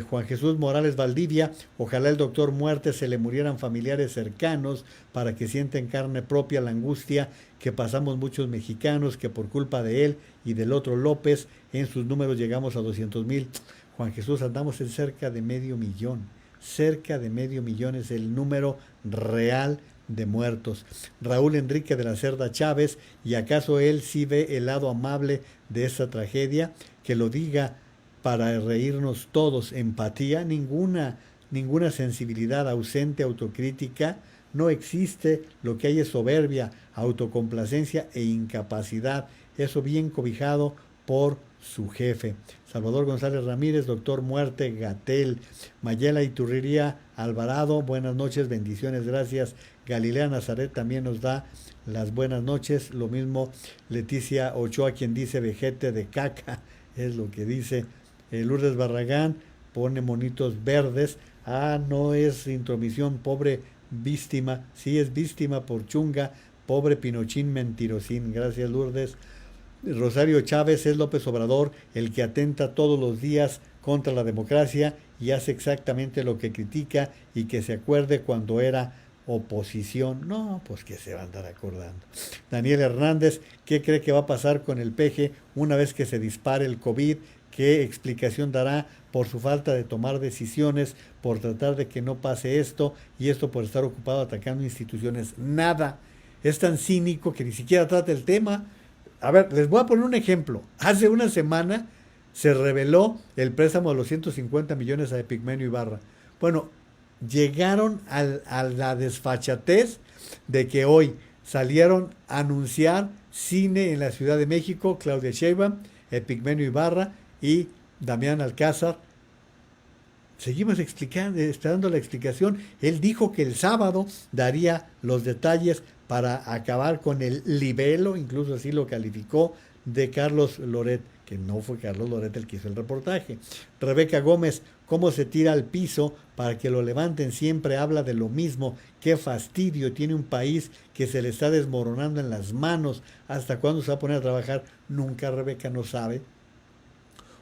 Juan Jesús Morales Valdivia: ojalá el doctor Muerte se le murieran familiares cercanos para que sienta en carne propia la angustia que pasamos muchos mexicanos, que por culpa de él y del otro López, en sus números llegamos a 200,000. Juan Jesús, andamos en cerca de 500,000. Cerca de 500,000 es el número real de muertos. Raúl Enrique de la Cerda Chávez: ¿y acaso él sí ve el lado amable de esta tragedia? Que lo diga para reírnos todos. Empatía, ninguna sensibilidad, ausente autocrítica, no existe. Lo que hay es soberbia, autocomplacencia e incapacidad, eso bien cobijado por su jefe. Salvador González Ramírez: doctor Muerte, Gatell. Mayela Iturriría Alvarado: buenas noches, bendiciones, gracias. Galilea Nazaret también nos da las buenas noches. Lo mismo Leticia Ochoa, quien dice vejete de caca, es lo que dice. Lourdes Barragán pone monitos verdes. No es intromisión, pobre víctima. Sí es víctima por chunga, pobre Pinochín mentirosín. Gracias, Lourdes. Rosario Chávez: es López Obrador el que atenta todos los días contra la democracia y hace exactamente lo que critica, y que se acuerde cuando era oposición. No, pues que se va a andar acordando. Daniel Hernández: ¿qué cree que va a pasar con el PG una vez que se dispare el COVID? ¿Qué explicación dará por su falta de tomar decisiones, por tratar de que no pase esto, y esto por estar ocupado atacando instituciones? Nada. Es tan cínico que ni siquiera trata el tema. A ver, les voy a poner un ejemplo. Hace una semana se reveló el préstamo de los 150 millones a Epigmenio Ibarra. Bueno, llegaron a la desfachatez de que hoy salieron a anunciar cine en la Ciudad de México, Claudia Sheinbaum, Epigmenio Ibarra y Damián Alcázar. Seguimos esperando la explicación. Él dijo que el sábado daría los detalles para acabar con el libelo, incluso así lo calificó, de Carlos Loret, que no fue Carlos Loret el que hizo el reportaje. Rebeca Gómez: cómo se tira al piso para que lo levanten, siempre habla de lo mismo, qué fastidio, tiene un país que se le está desmoronando en las manos. ¿Hasta cuándo se va a poner a trabajar? Nunca, Rebeca, no sabe.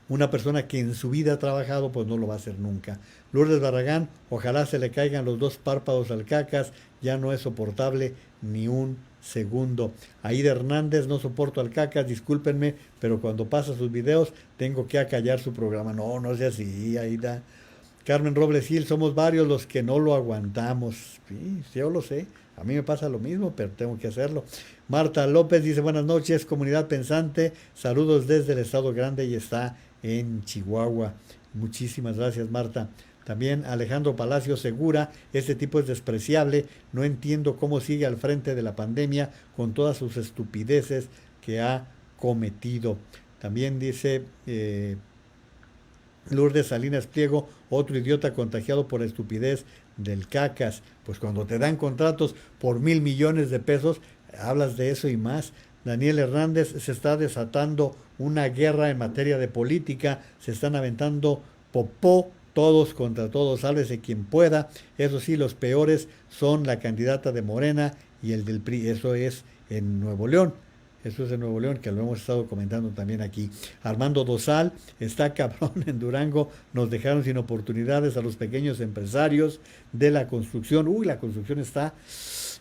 Una persona que en su vida ha trabajado, pues no lo va a hacer nunca. Lourdes Barragán: ojalá se le caigan los 2 párpados al Cacas, ya no es soportable ni un segundo. Aida Hernández: no soporto al Cacas, discúlpenme, pero cuando pasa sus videos tengo que acallar su programa. No sea así, Aida. Carmen Robles Gil: somos varios los que no lo aguantamos. Sí, yo lo sé, a mí me pasa lo mismo, pero tengo que hacerlo. Marta López dice: buenas noches, comunidad pensante, saludos desde el Estado Grande, y está en Chihuahua. Muchísimas gracias, Marta. También Alejandro Palacio Segura: este tipo es despreciable, no entiendo cómo sigue al frente de la pandemia con todas sus estupideces que ha cometido. También dice Lourdes Salinas Pliego, otro idiota contagiado por la estupidez del Cacas. Pues cuando te dan contratos por 1,000 millones de pesos, hablas de eso y más. Daniel Hernández, se está desatando una guerra en materia de política, se están aventando popó todos contra todos, sálvese quien pueda. Eso sí, los peores son la candidata de Morena y el del PRI. Eso es en Nuevo León. Eso es en Nuevo León, que lo hemos estado comentando también aquí. Armando Dosal, está cabrón en Durango, nos dejaron sin oportunidades a los pequeños empresarios de la construcción. Uy, la construcción está,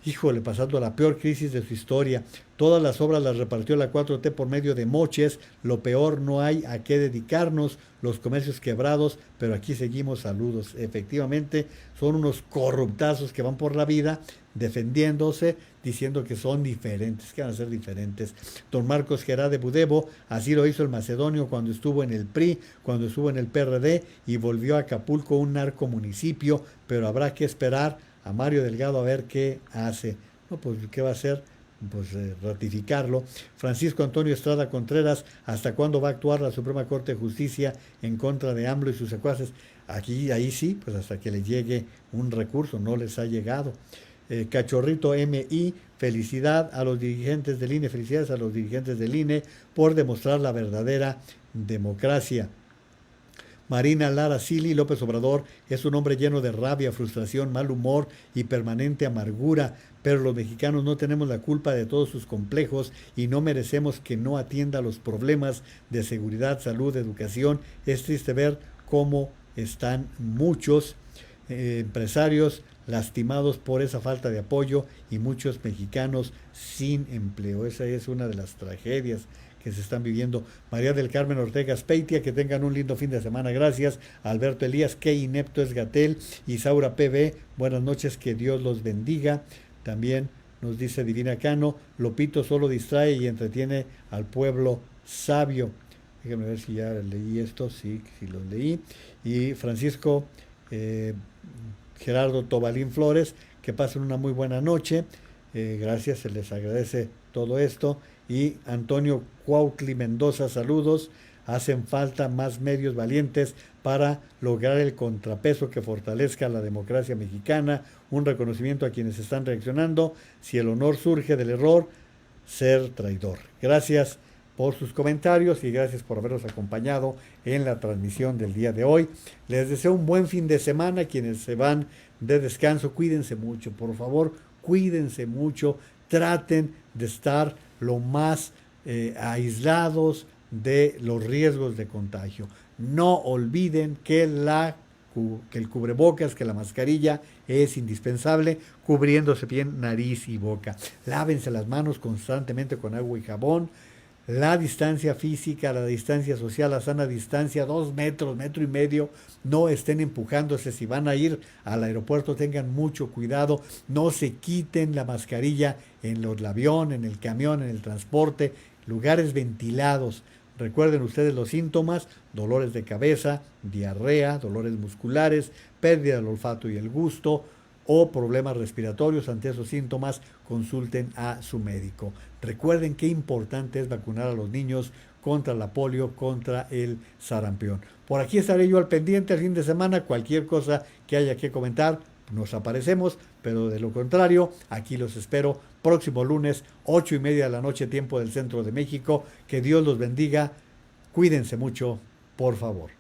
híjole, pasando la peor crisis de su historia. Todas las obras las repartió la 4T por medio de moches. Lo peor, no hay a qué dedicarnos. Los comercios quebrados, pero aquí seguimos. Saludos. Efectivamente, son unos corruptazos que van por la vida defendiéndose, diciendo que son diferentes, que van a ser diferentes. Don Marcos Gerá de Budebo, así lo hizo el macedonio cuando estuvo en el PRI, cuando estuvo en el PRD y volvió a Acapulco un narcomunicipio, pero habrá que esperar a Mario Delgado a ver qué hace. No, pues, ¿qué va a hacer? Pues ratificarlo. Francisco Antonio Estrada Contreras, ¿hasta cuándo va a actuar la Suprema Corte de Justicia en contra de AMLO y sus secuaces? Ahí sí, pues hasta que le llegue un recurso, no les ha llegado. Cachorrito MI, felicidades a los dirigentes del INE por demostrar la verdadera democracia. Marina Lara Sili, López Obrador es un hombre lleno de rabia, frustración, mal humor y permanente amargura, pero los mexicanos no tenemos la culpa de todos sus complejos y no merecemos que no atienda los problemas de seguridad, salud, educación. Es triste ver cómo están muchos empresarios lastimados por esa falta de apoyo y muchos mexicanos sin empleo. Esa es una de las tragedias que se están viviendo. María del Carmen Ortega Speitia, que tengan un lindo fin de semana. Gracias. Alberto Elías, qué inepto es Gatell. Isaura PB, buenas noches, que Dios los bendiga. También nos dice Divina Cano, Lopito solo distrae y entretiene al pueblo sabio. Déjenme ver si ya leí esto, sí lo leí. Y Francisco Gerardo Tobalín Flores, que pasen una muy buena noche. Gracias, se les agradece todo esto. Y Antonio Cuautli Mendoza, saludos. Hacen falta más medios valientes para lograr el contrapeso que fortalezca la democracia mexicana. Un reconocimiento a quienes están reaccionando. Si el honor surge del error, ser traidor. Gracias por sus comentarios y gracias por habernos acompañado en la transmisión del día de hoy. Les deseo un buen fin de semana. Quienes se van de descanso, cuídense mucho, por favor, cuídense mucho. Traten de estar lo más aislados de los riesgos de contagio. No olviden que el cubrebocas, que la mascarilla es indispensable, cubriéndose bien nariz y boca. Lávense las manos constantemente con agua y jabón. La distancia física, la distancia social, la sana distancia, 2 metros, 1,5 metros, no estén empujándose. Si van a ir al aeropuerto, tengan mucho cuidado, no se quiten la mascarilla en el avión, en el camión, en el transporte, lugares ventilados. Recuerden ustedes los síntomas: dolores de cabeza, diarrea, dolores musculares, pérdida del olfato y el gusto, o problemas respiratorios. Ante esos síntomas, consulten a su médico. Recuerden qué importante es vacunar a los niños contra la polio, contra el sarampión. Por aquí estaré yo al pendiente el fin de semana. Cualquier cosa que haya que comentar, nos aparecemos, pero de lo contrario, aquí los espero próximo lunes, 8:30 de la noche, tiempo del centro de México. Que Dios los bendiga. Cuídense mucho, por favor.